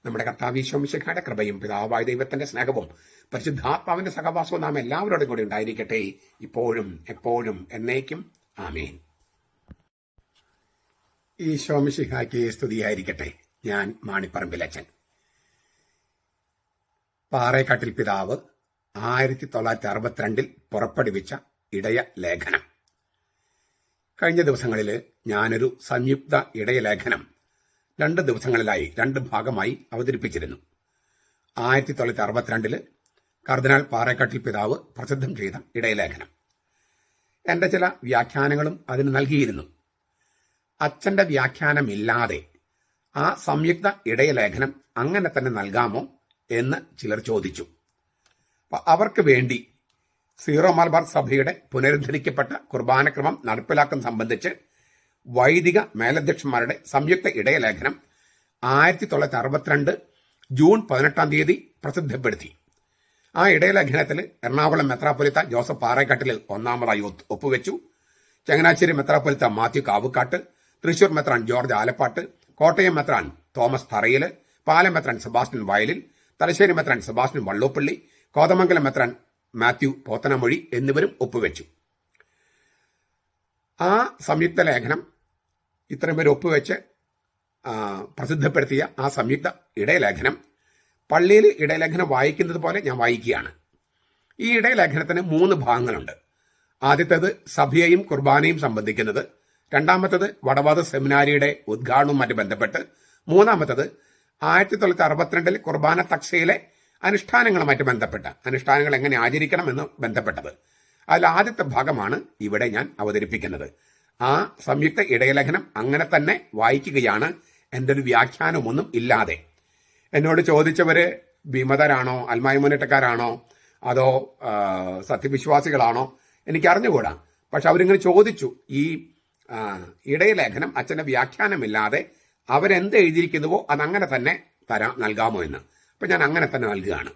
നമ്മുടെ കർത്താവ് ഈശോ മിശിഹായുടെ കൃപയും പിതാവായ ദൈവത്തിന്റെ സ്നേഹവും പരിശുദ്ധാത്മാവിന്റെ സഹവാസവും നാം എല്ലാവരോടും കൂടി ഉണ്ടായിരിക്കട്ടെ, ഇപ്പോഴും എപ്പോഴും എന്നേക്കും. ആമേൻ. ഈശോ മിശിഹായ്ക്ക് സ്തുതിയായിരിക്കട്ടെ. ഞാൻ മാണിപ്പറമ്പിലച്ചൻ. പാറേക്കാട്ടിൽ പിതാവ് 1962 പുറപ്പെടുവിച്ച ഇടയ ലേഖനം. കഴിഞ്ഞ ദിവസങ്ങളിൽ ഞാനൊരു സംയുക്ത ഇടയ ലേഖനം 2 ദിവസങ്ങളിലായി 2 ഭാഗമായി അവതരിപ്പിച്ചിരുന്നു. 1962 കർദിനാൾ പാറേക്കാട്ടിൽ പിതാവ് പ്രസിദ്ധം ചെയ്ത ഇടയലേഖനം. എന്റെ ചില വ്യാഖ്യാനങ്ങളും അതിന് നൽകിയിരുന്നു. അച്ഛന്റെ വ്യാഖ്യാനമില്ലാതെ ആ സംയുക്ത ഇടയലേഖനം അങ്ങനെ തന്നെ നൽകാമോ എന്ന് ചിലർ ചോദിച്ചു. അവർക്ക് വേണ്ടി സീറോ മലബാർ സഭയുടെ പുനരുദ്ധരിക്കപ്പെട്ട കുർബാനക്രമം നടപ്പിലാക്കുന്നത് സംബന്ധിച്ച് വൈദിക മേലധ്യക്ഷന്മാരുടെ സംയുക്ത ഇടയലേഖനം 1962 ജൂൺ 18 പ്രസിദ്ധപ്പെടുത്തി. ആ ഇടയലേഖനത്തിൽ എറണാകുളം മെത്രാപ്പൊലീത്ത ജോസഫ് പാറേക്കാട്ടിൽ ഒന്നാമതായി ഒപ്പുവെച്ചു. ചങ്ങനാശ്ശേരി മെത്രാപ്പൊലീത്ത മാത്യു കാവുക്കാട്ട്, തൃശൂർ മെത്രാൻ ജോർജ് ആലപ്പാട്ട്, കോട്ടയം മെത്രാൻ തോമസ് തറയില്, പാലം മെത്രാൻ സെബാസ്റ്റ്യൻ വയലിൽ, തലശ്ശേരി മെത്രാൻ സെബാസ്റ്റ്യൻ വള്ളോപ്പള്ളി, കോതമംഗലം മെത്രാൻ മാത്യു പോത്തനമൊഴി എന്നിവരും ഒപ്പുവെച്ചു. ആ സംയുക്ത ലേഖനം ഇത്രയും പേര് ഒപ്പുവെച്ച് പ്രസിദ്ധപ്പെടുത്തിയ ആ സംയുക്ത ഇടയലേഖനം പള്ളിയിൽ ഇടയലേഖനം വായിക്കുന്നത് പോലെ ഞാൻ വായിക്കുകയാണ്. ഈ ഇടയലേഖനത്തിന് 3 ഭാഗങ്ങളുണ്ട്. ആദ്യത്തേത് സഭയെയും കുർബാനയും സംബന്ധിക്കുന്നത്, രണ്ടാമത്തേത് വടവാത് സെമിനാരിയുടെ ഉദ്ഘാടനവുമായി ബന്ധപ്പെട്ട്, മൂന്നാമത്തേത് 1962 കുർബാന തക്സയിലെ അനുഷ്ഠാനങ്ങളുമായിട്ട് ബന്ധപ്പെട്ട അനുഷ്ഠാനങ്ങൾ എങ്ങനെ ആചരിക്കണം എന്ന് ബന്ധപ്പെട്ടത്. അതിൽ ആദ്യത്തെ ഭാഗമാണ് ഇവിടെ ഞാൻ അവതരിപ്പിക്കുന്നത്. ആ സംയുക്ത ഇടയലേഖനം അങ്ങനെ തന്നെ വായിക്കുകയാണ്, എൻ്റെ ഒരു വ്യാഖ്യാനമൊന്നും ഇല്ലാതെ. എന്നോട് ചോദിച്ചവര് വിമതരാണോ, അൽമായ മുന്നേറ്റക്കാരാണോ, അതോ സത്യവിശ്വാസികളാണോ എനിക്ക് അറിഞ്ഞുകൂടാ. പക്ഷെ അവരിങ്ങനെ ചോദിച്ചു, ഈ ഇടയലേഖനം അച്ഛന്റെ വ്യാഖ്യാനമില്ലാതെ അവരെന്ത് എഴുതിയിരിക്കുന്നുവോ അതങ്ങനെ തന്നെ നൽകാമോ എന്ന്. അപ്പൊ ഞാൻ അങ്ങനെ തന്നെ നൽകുകയാണ്.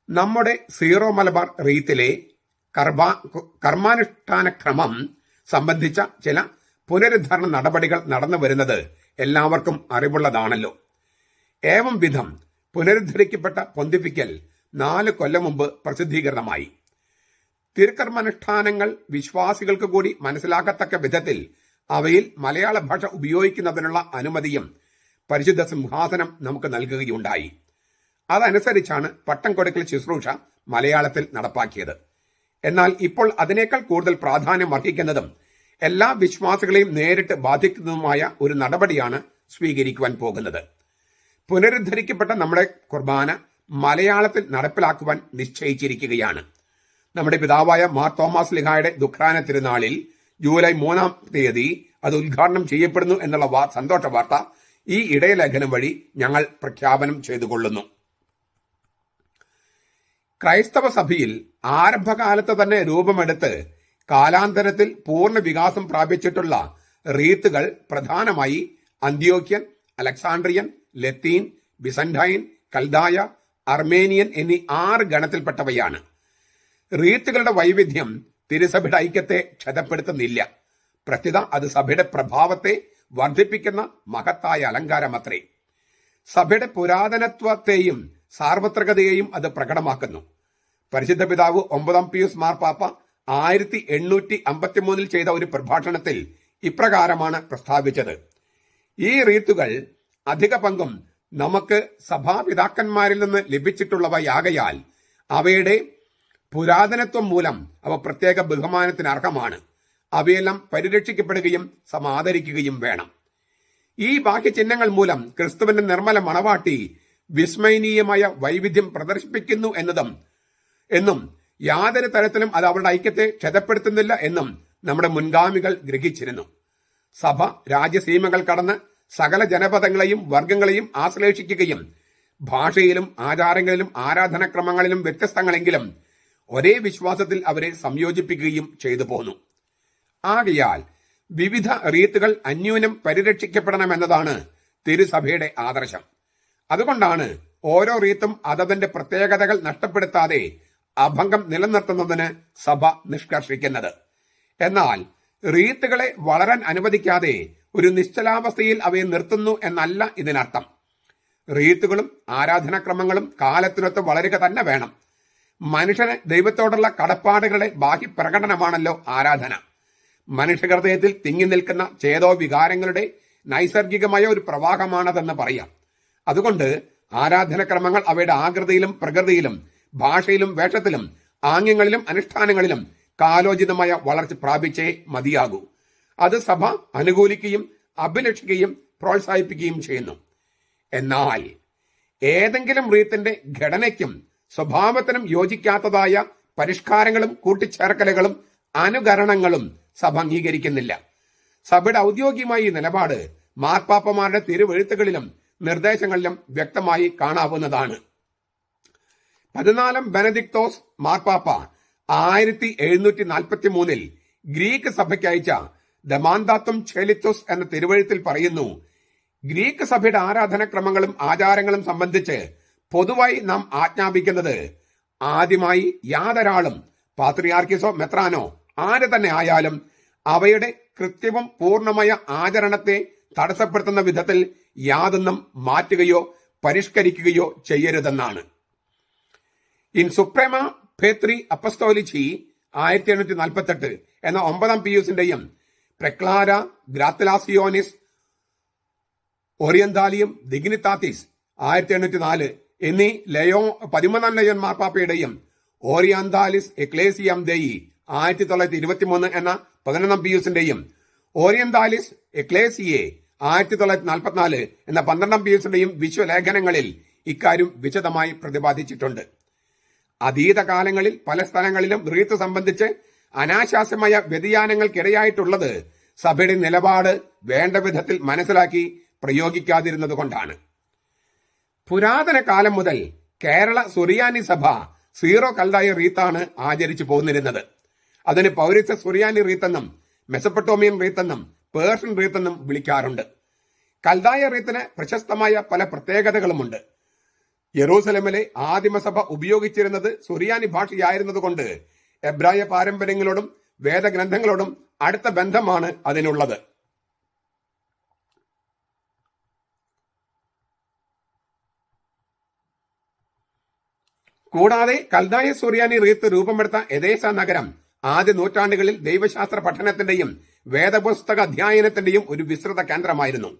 നമ്മുടെ സീറോ മലബാർ റീത്തിലെ കർമാനുഷ്ഠാന ക്രമം സംബന്ധിച്ച ചില പുനരുദ്ധാരണ നടപടികൾ നടന്നു വരുന്നത് എല്ലാവർക്കും അറിവുള്ളതാണല്ലോ. ഏവം വിധം പുനരുദ്ധരിക്കപ്പെട്ട പൊന്തിഫിക്കൽ 4 കൊല്ലം മുമ്പ് പ്രസിദ്ധീകരണമായി. തിരുക്കർമാനുഷ്ഠാനങ്ങൾ വിശ്വാസികൾക്ക് കൂടി മനസ്സിലാക്കത്തക്ക വിധത്തിൽ അവയിൽ മലയാള ഭാഷ ഉപയോഗിക്കുന്നതിനുള്ള അനുമതിയും പരിശുദ്ധ സിംഹാസനം നമുക്ക് നൽകുകയുണ്ടായി. അതനുസരിച്ചാണ് പട്ടം കൊടുക്കൽ ശുശ്രൂഷ മലയാളത്തിൽ നടപ്പാക്കിയത്. എന്നാൽ ഇപ്പോൾ അതിനേക്കാൾ കൂടുതൽ പ്രാധാന്യം അർഹിക്കുന്നതും എല്ലാ വിശ്വാസികളെയും നേരിട്ട് ബാധിക്കുന്നതുമായ ഒരു നടപടിയാണ് സ്വീകരിക്കുവാൻ പോകുന്നത്. പുനരുദ്ധരിക്കപ്പെട്ട നമ്മുടെ കുർബാന മലയാളത്തിൽ നടപ്പിലാക്കുവാൻ നിശ്ചയിച്ചിരിക്കുകയാണ്. നമ്മുടെ പിതാവായ മാർ തോമസ് ലിഹായുടെ ദുഃഖാന തിരുനാളിൽ ജൂലൈ 3-ാം തീയതി അത് ഉദ്ഘാടനം ചെയ്യപ്പെടുന്നു എന്നുള്ള സന്തോഷ വാർത്ത ഈ ഇടയലേഖനം വഴി ഞങ്ങൾ പ്രഖ്യാപനം ചെയ്തുകൊള്ളുന്നു. ക്രൈസ്തവ സഭയിൽ ആരംഭകാലത്ത് തന്നെ രൂപമെടുത്ത് കാലാന്തരത്തിൽ പൂർണ്ണ വികാസം പ്രാപിച്ചിട്ടുള്ള റീത്തുകൾ പ്രധാനമായി അന്ത്യോക്യൻ, അലക്സാണ്ട്രിയൻ, ലത്തീൻ, ബിസന്റൈൻ, കൽദായ, അർമേനിയൻ എന്നീ 6 ഗണത്തിൽപ്പെട്ടവയാണ്. റീത്തുകളുടെ വൈവിധ്യം തിരുസഭയുടെ ഐക്യത്തെ ക്ഷതപ്പെടുത്തുന്നില്ല. പ്രത്യുത അത് സഭയുടെ പ്രഭാവത്തെ വർദ്ധിപ്പിക്കുന്ന മഹത്തായ അലങ്കാരമത്രേ. സഭയുടെ പുരാതനത്വത്തെയും സാർവത്രികതയെയും അത് പ്രകടമാക്കുന്നു. പരിശുദ്ധ പിതാവ് 9-ാം പിയൂസ് മാർപ്പാപ്പ 1853 ചെയ്ത ഒരു പ്രഭാഷണത്തിൽ ഇപ്രകാരമാണ് പ്രസ്താവിച്ചത്: ഈ റീത്തുകൾ അധിക പങ്കും നമുക്ക് സഭാപിതാക്കന്മാരിൽ നിന്ന് ലഭിച്ചിട്ടുള്ളവയാകയാൽ അവയുടെ പുരാതനത്വം മൂലം അവ പ്രത്യേക ബഹുമാനത്തിന് അർഹമാണ്. അവയെല്ലാം പരിരക്ഷിക്കപ്പെടുകയും സമാദരിക്കുകയും വേണം. ഈ ബാഹ്യചിഹ്നങ്ങൾ മൂലം ക്രിസ്തുവിന്റെ നിർമ്മല മണവാട്ടി വിസ്മയനീയമായ വൈവിധ്യം പ്രദർശിപ്പിക്കുന്നു എന്നും യാതൊരു തരത്തിലും അത് അവരുടെ ഐക്യത്തെ ക്ഷതപ്പെടുത്തുന്നില്ല എന്നും നമ്മുടെ മുൻഗാമികൾ ഗ്രഹിച്ചിരുന്നു. സഭ രാജ്യസീമകൾ കടന്ന് സകല ജനപദങ്ങളെയും വർഗങ്ങളെയും ആശ്ലേഷിക്കുകയും ഭാഷയിലും ആചാരങ്ങളിലും ആരാധനാക്രമങ്ങളിലും വ്യത്യസ്തങ്ങളെങ്കിലും ഒരേ വിശ്വാസത്തിൽ അവരെ സംയോജിപ്പിക്കുകയും ചെയ്തു പോന്നു. ആകയാൽ വിവിധ റീത്തുകൾ അന്യോന്യം പരിരക്ഷിക്കപ്പെടണമെന്നതാണ് തിരുസഭയുടെ ആദർശം. അതുകൊണ്ടാണ് ഓരോ റീത്തും അതതിന്റെ പ്രത്യേകതകൾ നഷ്ടപ്പെടുത്താതെ അഭംഗം നിലനിർത്തുന്നതിന് സഭ നിഷ്കർഷിക്കുന്നത്. എന്നാൽ റീത്തുകളെ വളരാൻ അനുവദിക്കാതെ ഒരു നിശ്ചലാവസ്ഥയിൽ അവയെ നിർത്തുന്നു എന്നല്ല ഇതിനർത്ഥം. റീത്തുകളും ആരാധനാക്രമങ്ങളും കാലത്തിനൊത്ത് വളരുക തന്നെ വേണം. മനുഷ്യന് ദൈവത്തോടുള്ള കടപ്പാടുകളുടെ ബാഹ്യപ്രകടനമാണല്ലോ ആരാധന. മനുഷ്യഹൃദയത്തിൽ തിങ്ങി നിൽക്കുന്ന ചേതോ വികാരങ്ങളുടെ നൈസർഗികമായ ഒരു പ്രവാഹമാണതെന്ന് പറയാം. അതുകൊണ്ട് ആരാധനക്രമങ്ങൾ അവയുടെ ആകൃതിയിലും പ്രകൃതിയിലും ഭാഷയിലും വേഷത്തിലും ആംഗ്യങ്ങളിലും അനുഷ്ഠാനങ്ങളിലും കാലോചിതമായ വളർച്ച പ്രാപിച്ചേ മതിയാകൂ. അത് സഭ അനുകൂലിക്കുകയും അഭിലഷിക്കുകയും പ്രോത്സാഹിപ്പിക്കുകയും ചെയ്യുന്നു. എന്നാൽ ഏതെങ്കിലും റീത്തിന്റെ ഘടനയ്ക്കും സ്വഭാവത്തിനും യോജിക്കാത്തതായ പരിഷ്കാരങ്ങളും കൂട്ടിച്ചേർക്കലുകളും അനുകരണങ്ങളും സഭ അംഗീകരിക്കുന്നില്ല. സഭയുടെ ഔദ്യോഗികമായ ഈ നിലപാട് മാർപ്പാപ്പമാരുടെ തിരുവെഴുത്തുകളിലും നിർദ്ദേശങ്ങളിലും വ്യക്തമായി കാണാവുന്നതാണ്. 14 ബെനഡിക്തോസ് മാർപ്പാപ്പ 1743 ഗ്രീക്ക് സഭയ്ക്ക് അയച്ച ദമാന്താത്വം ചേലിത്തോസ് എന്ന തിരുവഴുത്തിൽ പറയുന്നു, ഗ്രീക്ക് സഭയുടെ ആരാധനാക്രമങ്ങളും ആചാരങ്ങളും സംബന്ധിച്ച് പൊതുവായി നാം ആജ്ഞാപിക്കുന്നത് ആദ്യമായി യാതൊരാളും പാത്രിയാർക്കിസോ മെത്രാനോ ആര് തന്നെ ആയാലും അവയുടെ കൃത്യവും പൂർണ്ണമായ ആചരണത്തെ തടസ്സപ്പെടുത്തുന്ന വിധത്തിൽ യാതൊന്നും മാറ്റുകയോ പരിഷ്കരിക്കുകയോ ചെയ്യരുതെന്നാണ്. ഇൻ സുപ്രേമ ഫേത്രി അപ്പസ്തോലിച്ചി 1848 എന്ന 9 പിയൂസിന്റെയും പ്രക്ലാര ഗ്രാത്തലാസിയോനിസ് ഓറിയന്താലിയം ദിഗ്നിത്താത്തിസ് 1804 എന്നീ 13 ലയോൻ മാർപ്പാപ്പയുടെയും ഓറിയന്താലിസ് എക്ലേസിയം ദേയി 1923 എന്ന 11 പിയൂസിന്റെയും ഓറിയന്താലിസ് എക്ലേസിയെ 1944 എന്ന 12 പിയൂസിന്റെയും വിശ്വലേഖനങ്ങളിൽ ഇക്കാര്യം വിശദമായി പ്രതിപാദിച്ചിട്ടുണ്ട്. അതീതകാലങ്ങളിൽ പല സ്ഥലങ്ങളിലും റീത്ത് സംബന്ധിച്ച് അനാശാസ്യമായ വ്യതിയാനങ്ങൾക്കിടയായിട്ടുള്ളത് സഭയുടെ നിലപാട് വേണ്ട വിധത്തിൽ മനസ്സിലാക്കി പ്രയോഗിക്കാതിരുന്നതുകൊണ്ടാണ്. പുരാതന കാലം മുതൽ കേരള സുറിയാനി സഭ സീറോ കൽദായ റീത്താണ് ആചരിച്ചു പോന്നിരുന്നത്. അതിന് പൗരസ്ത്യ സുറിയാനി റീത്തെന്നും മെസപ്പൊട്ടോമിയൻ റീത്തെന്നും പേർഷ്യൻ റീത്തെന്നും വിളിക്കാറുണ്ട്. കൽദായ റീത്തിന് പ്രശസ്തമായ പല പ്രത്യേകതകളുമുണ്ട്. യെറൂസലമിലെ ആദിമസഭ ഉപയോഗിച്ചിരുന്നത് സുറിയാനി ഭാഷയായിരുന്നതുകൊണ്ട് എബ്രായ പാരമ്പര്യങ്ങളോടും വേദഗ്രന്ഥങ്ങളോടും അടുത്ത ബന്ധമാണ് അതിനുള്ളത്. കൂടാതെ കൽദായ സുറിയാനി റീത്ത് രൂപമെടുത്ത എദേസ നഗരം ആദ്യ നൂറ്റാണ്ടുകളിൽ ദൈവശാസ്ത്ര പഠനത്തിന്റെയും വേദപുസ്തക അധ്യയനത്തിന്റെയും ഒരു വിസ്തൃത കേന്ദ്രമായിരുന്നു.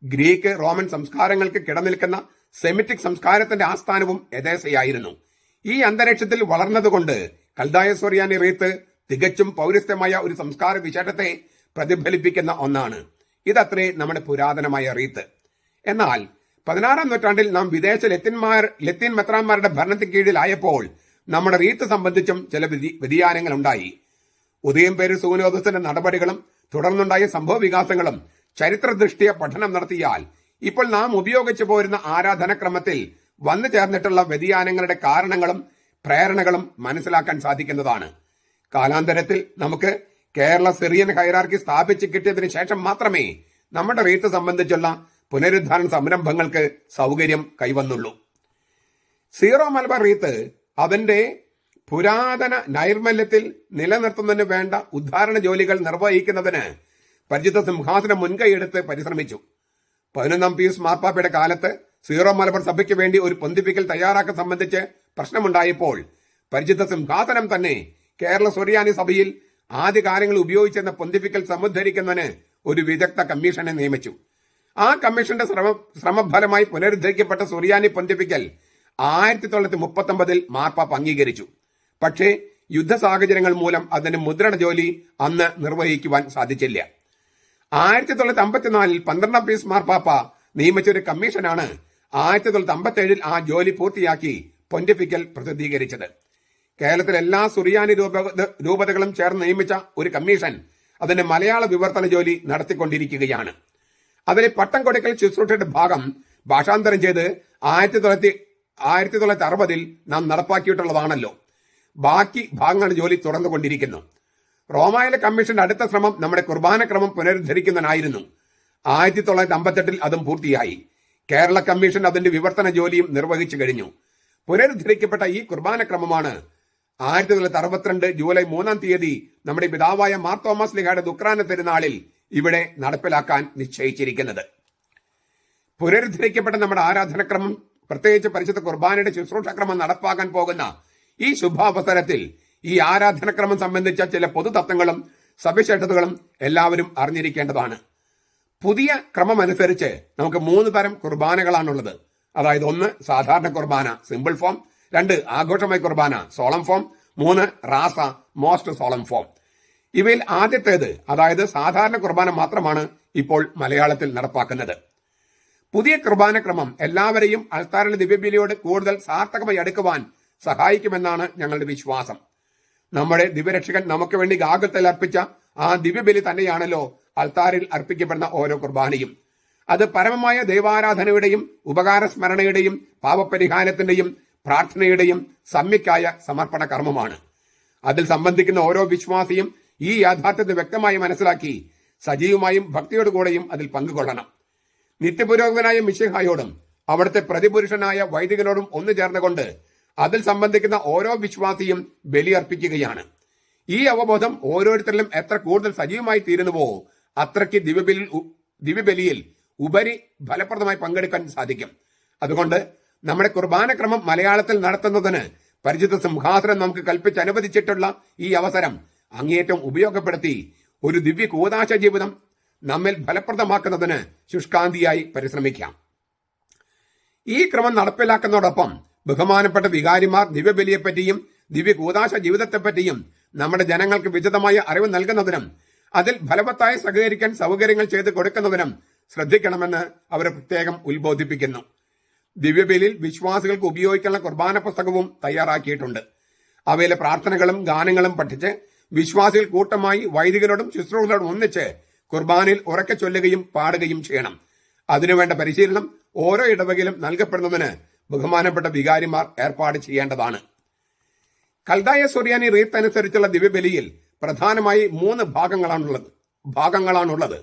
ഗ്രീക്ക് റോമൻ സംസ്കാരങ്ങൾക്ക് കിടനിൽക്കുന്ന സെമിറ്റിക് സംസ്കാരത്തിന്റെ ആസ്ഥാനവും എദേസയായിരുന്നു. ഈ അന്തരീക്ഷത്തിൽ വളർന്നതുകൊണ്ട് കൽദായ സുറിയാനി റീത്ത് തികച്ചും പൗരസ്ത്യമായ ഒരു സംസ്കാര വിശേഷത്തെ പ്രതിഫലിപ്പിക്കുന്ന ഒന്നാണ്. ഇതത്രേ നമ്മുടെ പുരാതനമായ റീത്ത്. എന്നാൽ 16-ാം നൂറ്റാണ്ടിൽ നാം വിദേശ ലത്തീൻ മെത്രാന്മാരുടെ ഭരണത്തിന് കീഴിലായപ്പോൾ നമ്മുടെ റീത്ത് സംബന്ധിച്ചും ചില വ്യതിയാനങ്ങൾ ഉണ്ടായി. ഉദയം പേര് സൂനോദസിന്റെ നടപടികളും തുടർന്നുണ്ടായ സംഭവ വികാസങ്ങളും ചരിത്രദൃഷ്ടിയ പഠനം നടത്തിയാൽ ഇപ്പോൾ നാം ഉപയോഗിച്ചു പോരുന്ന ആരാധനക്രമത്തിൽ വന്നു ചേർന്നിട്ടുള്ള വ്യതിയാനങ്ങളുടെ കാരണങ്ങളും പ്രേരണകളും മനസ്സിലാക്കാൻ സാധിക്കുന്നതാണ്. കാലാന്തരത്തിൽ നമുക്ക് കേരള സിറിയൻ ഹൈറാർക്കി സ്ഥാപിച്ചു കിട്ടിയതിനു ശേഷം മാത്രമേ നമ്മുടെ റീത്ത് സംബന്ധിച്ചുള്ള പുനരുദ്ധാരണ സംരംഭങ്ങൾക്ക് സൗകര്യം കൈവന്നുള്ളൂ. സീറോ മലബാർ റീത്ത് അതിന്റെ പുരാതന നൈർമല്യത്തിൽ നിലനിർത്തുന്നതിന് വേണ്ട ഉദ്ധാരണ ജോലികൾ നിർവഹിക്കുന്നതിന് പരിചിത സിംഹാസനം മുൻകൈയെടുത്ത് പരിശ്രമിച്ചു. 11-ാം പിയൂസ് മാർപ്പാപ്പയുടെ കാലത്ത് സീറോ മലബാർ സഭയ്ക്ക് വേണ്ടി ഒരു പൊന്തിപ്പിക്കൽ തയ്യാറാക്കാൻ സംബന്ധിച്ച് പ്രശ്നമുണ്ടായപ്പോൾ പരിചിത സിംഹാസനം തന്നെ കേരള സുറിയാനി സഭയിൽ ആദ്യകാലങ്ങൾ ഉപയോഗിച്ചെന്ന പൊന്തിപ്പിക്കൽ സമുദ്ധരിക്കുന്നതിന് ഒരു വിദഗ്ധ കമ്മീഷനെ നിയമിച്ചു. ആ കമ്മീഷന്റെ ശ്രമഫലമായി പുനരുദ്ധരിക്കപ്പെട്ട സുറിയാനി പൊന്തിപ്പിക്കൽ 1939 മാർപ്പാപ്പ അംഗീകരിച്ചു. പക്ഷേ യുദ്ധ സാഹചര്യങ്ങൾ മൂലം അതിന്റെ മുദ്രണ ജോലി അന്ന് നിർവഹിക്കുവാൻ സാധിച്ചില്ല. 1954 12ാം പീസ് മാർപ്പാപ്പ നിയമിച്ച ഒരു കമ്മീഷനാണ് 1957 ആ ജോലി പൂർത്തിയാക്കി പൊന്റിഫിക്കൽ പ്രസിദ്ധീകരിച്ചത്. കേരളത്തിലെ എല്ലാ സുറിയാനി രൂപതകളും ചേർന്ന് നിയമിച്ച ഒരു കമ്മീഷൻ അതിന്റെ മലയാള വിവർത്തന ജോലി നടത്തിക്കൊണ്ടിരിക്കുകയാണ്. അതിലെ പട്ടം കൊടുക്കൽ ശുശ്രൂഷയുടെ ഭാഗം ഭാഷാന്തരം ചെയ്ത് 1960 നാം നടപ്പാക്കിയിട്ടുള്ളതാണല്ലോ. ബാക്കി ഭാഗങ്ങളുടെ ജോലി തുടർന്നുകൊണ്ടിരിക്കുന്നു. റോമായിലെ കമ്മീഷന്റെ അടുത്ത ശ്രമം നമ്മുടെ കുർബാന ക്രമം പുനരുദ്ധരിക്കുന്നതിനായിരുന്നു. 1958 അതും പൂർത്തിയായി. കേരള കമ്മീഷൻ അതിന്റെ വിവർത്തന ജോലിയും നിർവഹിച്ചു കഴിഞ്ഞു. പുനരുദ്ധരിക്കപ്പെട്ട ഈ കുർബാന ക്രമമാണ് 1962 ജൂലൈ 3-ാം തീയതി നമ്മുടെ പിതാവായ മാർ തോമസ് ലീഹായുടെ ദുഃഖാന തിരുനാളിൽ ഇവിടെ നടപ്പിലാക്കാൻ നിശ്ചയിച്ചിരിക്കുന്നത്. പുനരുദ്ധരിക്കപ്പെട്ട നമ്മുടെ ആരാധനക്രമം, പ്രത്യേകിച്ച് പരിശുദ്ധ കുർബാനയുടെ ശുശ്രൂഷക്രമം നടപ്പാക്കാൻ പോകുന്ന ഈ ശുഭാവസരത്തിൽ ഈ ആരാധനക്രമം സംബന്ധിച്ച ചില പൊതുതത്വങ്ങളും സവിശേഷതകളും എല്ലാവരും അറിഞ്ഞിരിക്കേണ്ടതാണ്. പുതിയ ക്രമം അനുസരിച്ച് നമുക്ക് 3 തരം കുർബാനകളാണുള്ളത്. അതായത് 1 സാധാരണ കുർബാന സിമ്പിൾ ഫോം, 2 ആഘോഷമായ കുർബാന സോളം ഫോം, 3 റാസ മോസ്റ്റ് സോളം ഫോം. ഇവയിൽ ആദ്യത്തേത് അതായത് സാധാരണ കുർബാന മാത്രമാണ് ഇപ്പോൾ മലയാളത്തിൽ നടപ്പാക്കുന്നത്. പുതിയ കുർബാന ക്രമം എല്ലാവരെയും അൾത്താരിലെ ദിവ്യബലിയോട് കൂടുതൽ സാർത്ഥകമായി അടുക്കുവാൻ സഹായിക്കുമെന്നാണ് ഞങ്ങളുടെ വിശ്വാസം. നമ്മുടെ ദിവ്യരക്ഷകൻ നമുക്ക് വേണ്ടി ഗാഗത്തിൽ അർപ്പിച്ച ആ ദിവ്യബലി തന്നെയാണല്ലോ അൾത്താരിൽ അർപ്പിക്കപ്പെടുന്ന ഓരോ കുർബാനയും. അത് പരമമായ ദൈവാരാധനയുടെയും ഉപകാരസ്മരണയുടെയും പാപപരിഹാരത്തിന്റെയും പ്രാർത്ഥനയുടെയും സമ്യക്കായ സമർപ്പണ കർമ്മമാണ്. അതിൽ സംബന്ധിക്കുന്ന ഓരോ വിശ്വാസിയും ഈ യാഥാർത്ഥ്യത്തെ വ്യക്തമായി മനസ്സിലാക്കി സജീവമായും ഭക്തിയോടുകൂടെയും അതിൽ പങ്കുകൊള്ളണം. നിത്യപുരോഹിതനായ മിശിഹായോടും അവിടുത്തെ പ്രതിപുരുഷനായ വൈദികനോടും ഒന്നു ചേർന്നുകൊണ്ട് അതിൽ സംബന്ധിക്കുന്ന ഓരോ വിശ്വാസിയും ബലിയർപ്പിക്കുകയാണ്. ഈ അവബോധം ഓരോരുത്തരിലും എത്ര കൂടുതൽ സജീവമായി തീരുന്നുവോ അത്രയ്ക്ക് ദിവ്യബലിയിൽ ഉപരി ഫലപ്രദമായി പങ്കെടുക്കാൻ സാധിക്കും. അതുകൊണ്ട് നമ്മുടെ കുർബാനക്രമം മലയാളത്തിൽ നടത്തുന്നതിന് പരിശുദ്ധ സിംഹാസനം നമുക്ക് കൽപ്പിച്ചനുവദിച്ചിട്ടുള്ള ഈ അവസരം അങ്ങേയറ്റം ഉപയോഗപ്പെടുത്തി ഒരു ദിവ്യ കൂദാശ ജീവിതം നമ്മിൽ ഫലപ്രദമാക്കുന്നതിന് ശുഷ്കാന്തിയായി പരിശ്രമിക്കാം. ഈ ക്രമം നടപ്പിലാക്കുന്നതോടൊപ്പം ബഹുമാനപ്പെട്ട വികാരിമാർ ദിവ്യബലിയെപ്പറ്റിയും ദിവ്യ കൂദാശ ജീവിതത്തെപ്പറ്റിയും നമ്മുടെ ജനങ്ങൾക്ക് വിശദമായ അറിവ് നൽകുന്നതിനും അതിൽ ഫലവത്തായി സഹകരിക്കാൻ സൗകര്യങ്ങൾ ചെയ്തു കൊടുക്കുന്നതിനും ശ്രദ്ധിക്കണമെന്ന് അവർ പ്രത്യേകം ഉത്ബോധിപ്പിക്കുന്നു. ദിവ്യബലിയിൽ വിശ്വാസികൾക്ക് ഉപയോഗിക്കാനുള്ള കുർബാന പുസ്തകവും തയ്യാറാക്കിയിട്ടുണ്ട്. അവയിലെ പ്രാർത്ഥനകളും ഗാനങ്ങളും പഠിച്ച് വിശ്വാസികൾ കൂട്ടമായി വൈദികരോടും ശുശ്രൂഷകരോടും ഒന്നിച്ച് കുർബാനയിൽ ഉറക്കെ ചൊല്ലുകയും പാടുകയും ചെയ്യണം. അതിനുവേണ്ട പരിശീലനം ഓരോ ഇടവകയിലും നൽകപ്പെടുന്നതിന് ബഹുമാനപ്പെട്ട വികാരിമാർ ഏർപ്പാട് ചെയ്യേണ്ടതാണ്. കൽദായ സുറിയാനി റീത്ത് അനുസരിച്ചുള്ള ദിവ്യബലിയിൽ പ്രധാനമായി 3 ഭാഗങ്ങളാണുള്ളത്.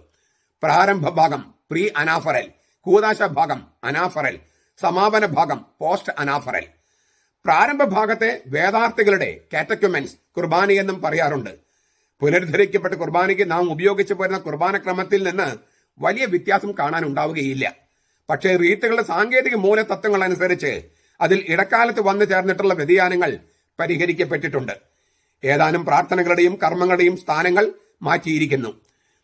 പ്രാരംഭ ഭാഗം പ്രീ അനാഫറൽ, കൂദാശ ഭാഗം അനാഫറൽ, സമാപന ഭാഗം പോസ്റ്റ് അനാഫറൽ. പ്രാരംഭ ഭാഗത്തെ വേദാർത്ഥികളുടെ കാറ്റക്യുമെൻസ് കുർബാന എന്നും പറയാറുണ്ട്. പുനരുദ്ധരിക്കപ്പെട്ട കുർബാനയ്ക്ക് നാം ഉപയോഗിച്ചു പോരുന്ന കുർബാന ക്രമത്തിൽ നിന്ന് വലിയ വ്യത്യാസം കാണാനുണ്ടാവുകയില്ല. പക്ഷേ റീത്തുകളുടെ സാങ്കേതിക മൂലതത്വങ്ങൾ അനുസരിച്ച് അതിൽ ഇടക്കാലത്ത് വന്നു ചേർന്നിട്ടുള്ള വ്യതിയാനങ്ങൾ പരിഹരിക്കപ്പെട്ടിട്ടുണ്ട്. ഏതാനും പ്രാർത്ഥനകളുടെയും കർമ്മങ്ങളുടെയും സ്ഥാനങ്ങൾ മാറ്റിയിരിക്കുന്നു.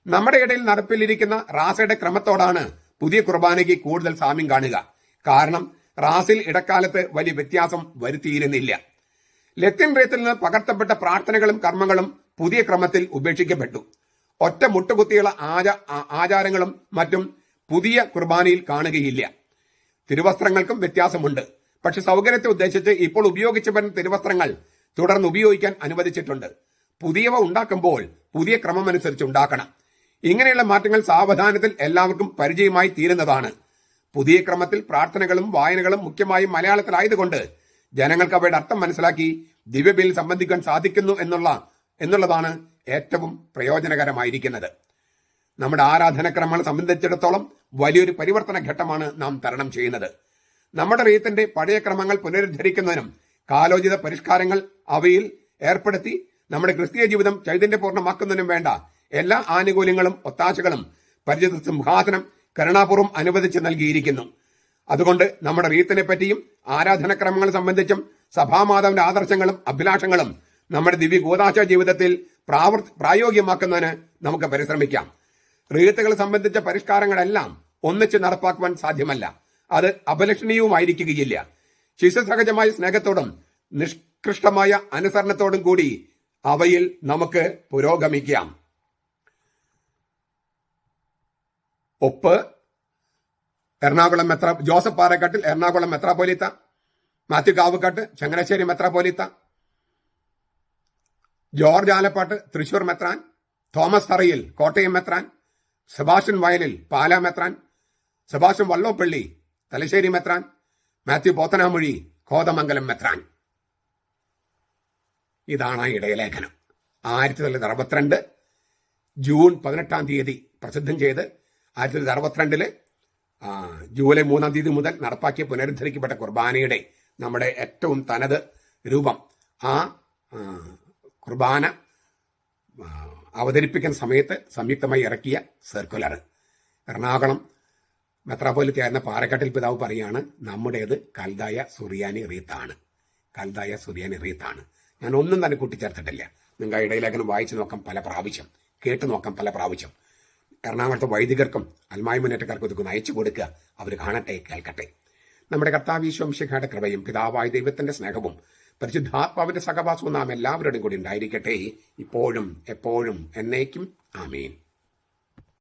നമ്മുടെ ഇടയിൽ നടപ്പിലിരിക്കുന്ന റാസയുടെ ക്രമത്തോടാണ് പുതിയ കുർബാനയ്ക്ക് കൂടുതൽ സാമ്യം കാണുക. കാരണം റാസിൽ ഇടക്കാലത്ത് വലിയ വ്യത്യാസം വരുത്തിയിരുന്നില്ല. ലത്തീൻ റീത്തിൽ നിന്ന് പകർത്തപ്പെട്ട പ്രാർത്ഥനകളും കർമ്മങ്ങളും പുതിയ ക്രമത്തിൽ ഉപേക്ഷിക്കപ്പെട്ടു. ഒറ്റ മുട്ടുകുത്തിയുള്ള ആചാരങ്ങളും മറ്റും പുതിയ കുർബാനയിൽ കാണുകയില്ല. തിരുവസ്ത്രങ്ങൾക്കും വ്യത്യാസമുണ്ട്. പക്ഷെ സൗകര്യത്തെ ഉദ്ദേശിച്ച് ഇപ്പോൾ ഉപയോഗിച്ചു വരുന്ന തിരുവസ്ത്രങ്ങൾ തുടർന്ന് ഉപയോഗിക്കാൻ അനുവദിച്ചിട്ടുണ്ട്. പുതിയവ ഉണ്ടാക്കുമ്പോൾ പുതിയ ക്രമമനുസരിച്ച് ഉണ്ടാക്കണം. ഇങ്ങനെയുള്ള മാറ്റങ്ങൾ സാവധാനത്തിൽ എല്ലാവർക്കും പരിചയമായി തീരുന്നതാണ്. പുതിയ ക്രമത്തിൽ പ്രാർത്ഥനകളും വായനകളും മുഖ്യമായും മലയാളത്തിലായതുകൊണ്ട് ജനങ്ങൾക്ക് അവയുടെ അർത്ഥം മനസ്സിലാക്കി ദിവ്യബലിയിൽ സംബന്ധിക്കാൻ സാധിക്കുന്നു എന്നുള്ളതാണ് ഏറ്റവും പ്രയോജനകരമായിരിക്കുന്നത്. നമ്മുടെ ആരാധനക്രമങ്ങളെ സംബന്ധിച്ചിടത്തോളം വലിയൊരു പരിവർത്തന ഘട്ടമാണ് നാം തരണം ചെയ്യുന്നത്. നമ്മുടെ റീത്തിന്റെ പഴയ ക്രമങ്ങൾ പുനരുദ്ധരിക്കുന്നതിനും കാലോചിത പരിഷ്കാരങ്ങൾ അവയിൽ ഏർപ്പെടുത്തി നമ്മുടെ ക്രിസ്തീയ ജീവിതം ചൈതന്യപൂർണ്ണമാക്കുന്നതിനും വേണ്ട എല്ലാ ആനുകൂല്യങ്ങളും ഒത്താശകളും പരിശുദ്ധ സിംഹാസനം കരുണാപൂർവ്വം അനുവദിച്ച് നൽകിയിരിക്കുന്നു. അതുകൊണ്ട് നമ്മുടെ റീത്തിനെ പറ്റിയും ആരാധനക്രമങ്ങളെ സംബന്ധിച്ചും സഭാമാതാവിന്റെ ആദർശങ്ങളും അഭിലാഷങ്ങളും നമ്മുടെ ദിവ്യ കൂദാശ ജീവിതത്തിൽ പ്രായോഗികമാക്കുന്നതിന് നമുക്ക് പരിശ്രമിക്കാം. റീത്തുകളെ സംബന്ധിച്ച പരിഷ്കാരങ്ങളെല്ലാം ഒന്നിച്ച് നടപ്പാക്കുവാൻ സാധ്യമല്ല. അത് അപലക്ഷണീയവുമായിരിക്കുകയില്ല. ശിശുസഹജമായ സ്നേഹത്തോടും ഉത്കൃഷ്ടമായ അനുസരണത്തോടും കൂടി അവയിൽ നമുക്ക് പുരോഗമിക്കാം. ഒപ്പ് എറണാകുളം ജോസഫ് പാറക്കാട്ടിൽ എറണാകുളം മെത്രാപ്പോലീത്ത, മാത്യു കാവുകാട്ട് ചങ്ങനാശ്ശേരി മെത്രാപ്പോലീത്ത, ജോർജ് ആലപ്പാട്ട് തൃശൂർ മെത്രാൻ, തോമസ് തറയിൽ കോട്ടയം മെത്രാൻ, സെബാസ്റ്റ്യൻ വയലിൽ പാലാ മെത്രാൻ, സെബാസ്റ്റ്യൻ വള്ളോപ്പള്ളി തലശ്ശേരി മെത്രാൻ, മാത്യു പോത്തനാമൊഴി കോതമംഗലം മെത്രാൻ. ഇതാണ് ആ ഇടയലേഖനം. 1962 ജൂൺ 18 പ്രസിദ്ധം ചെയ്ത് 1962 ജൂലൈ 3 മുതൽ നടപ്പാക്കിയ പുനരുദ്ധരിക്കപ്പെട്ട കുർബാനയുടെ നമ്മുടെ ഏറ്റവും തനത് രൂപം, ആ കുർബാന അവതരിപ്പിക്കുന്ന സമയത്ത് സംയുക്തമായി ഇറക്കിയ സർക്കുലർ. എറണാകുളം മെത്രാപ്പോലിത്തയായിരുന്ന പാറക്കാട്ടിൽ പിതാവ് പറയാണ്, നമ്മുടേത് കൽദായ സുറിയാനി റീത്താണ്. കൽദായ സുറിയാനി റീത്താണ്. ഞാൻ ഒന്നും തന്നെ കൂട്ടിച്ചേർത്തിട്ടില്ല. നിങ്ങൾ ഇടയിലേഖനം വായിച്ചു നോക്കാം പല പ്രാവശ്യം, കേട്ടു നോക്കാം പല പ്രാവശ്യം. എറണാകുളത്തെ വൈദികർക്കും അൽമായ മുന്നേറ്റക്കാർക്കും ഇതൊക്കെ അയച്ചു കൊടുക്കുക. അവർ കാണട്ടെ, കേൾക്കട്ടെ. നമ്മുടെ കർത്താവ് ഈശോ മിശിഹായുടെ കൃപയും പിതാവായ ദൈവത്തിന്റെ സ്നേഹവും പരിശുദ്ധാത്മാവിന്റെ സഹവാസവും നാം എല്ലാവരുടെയും കൂടി ഉണ്ടായിരിക്കട്ടെ, ഇപ്പോഴും എപ്പോഴും എന്നേക്കും. ആമേൻ.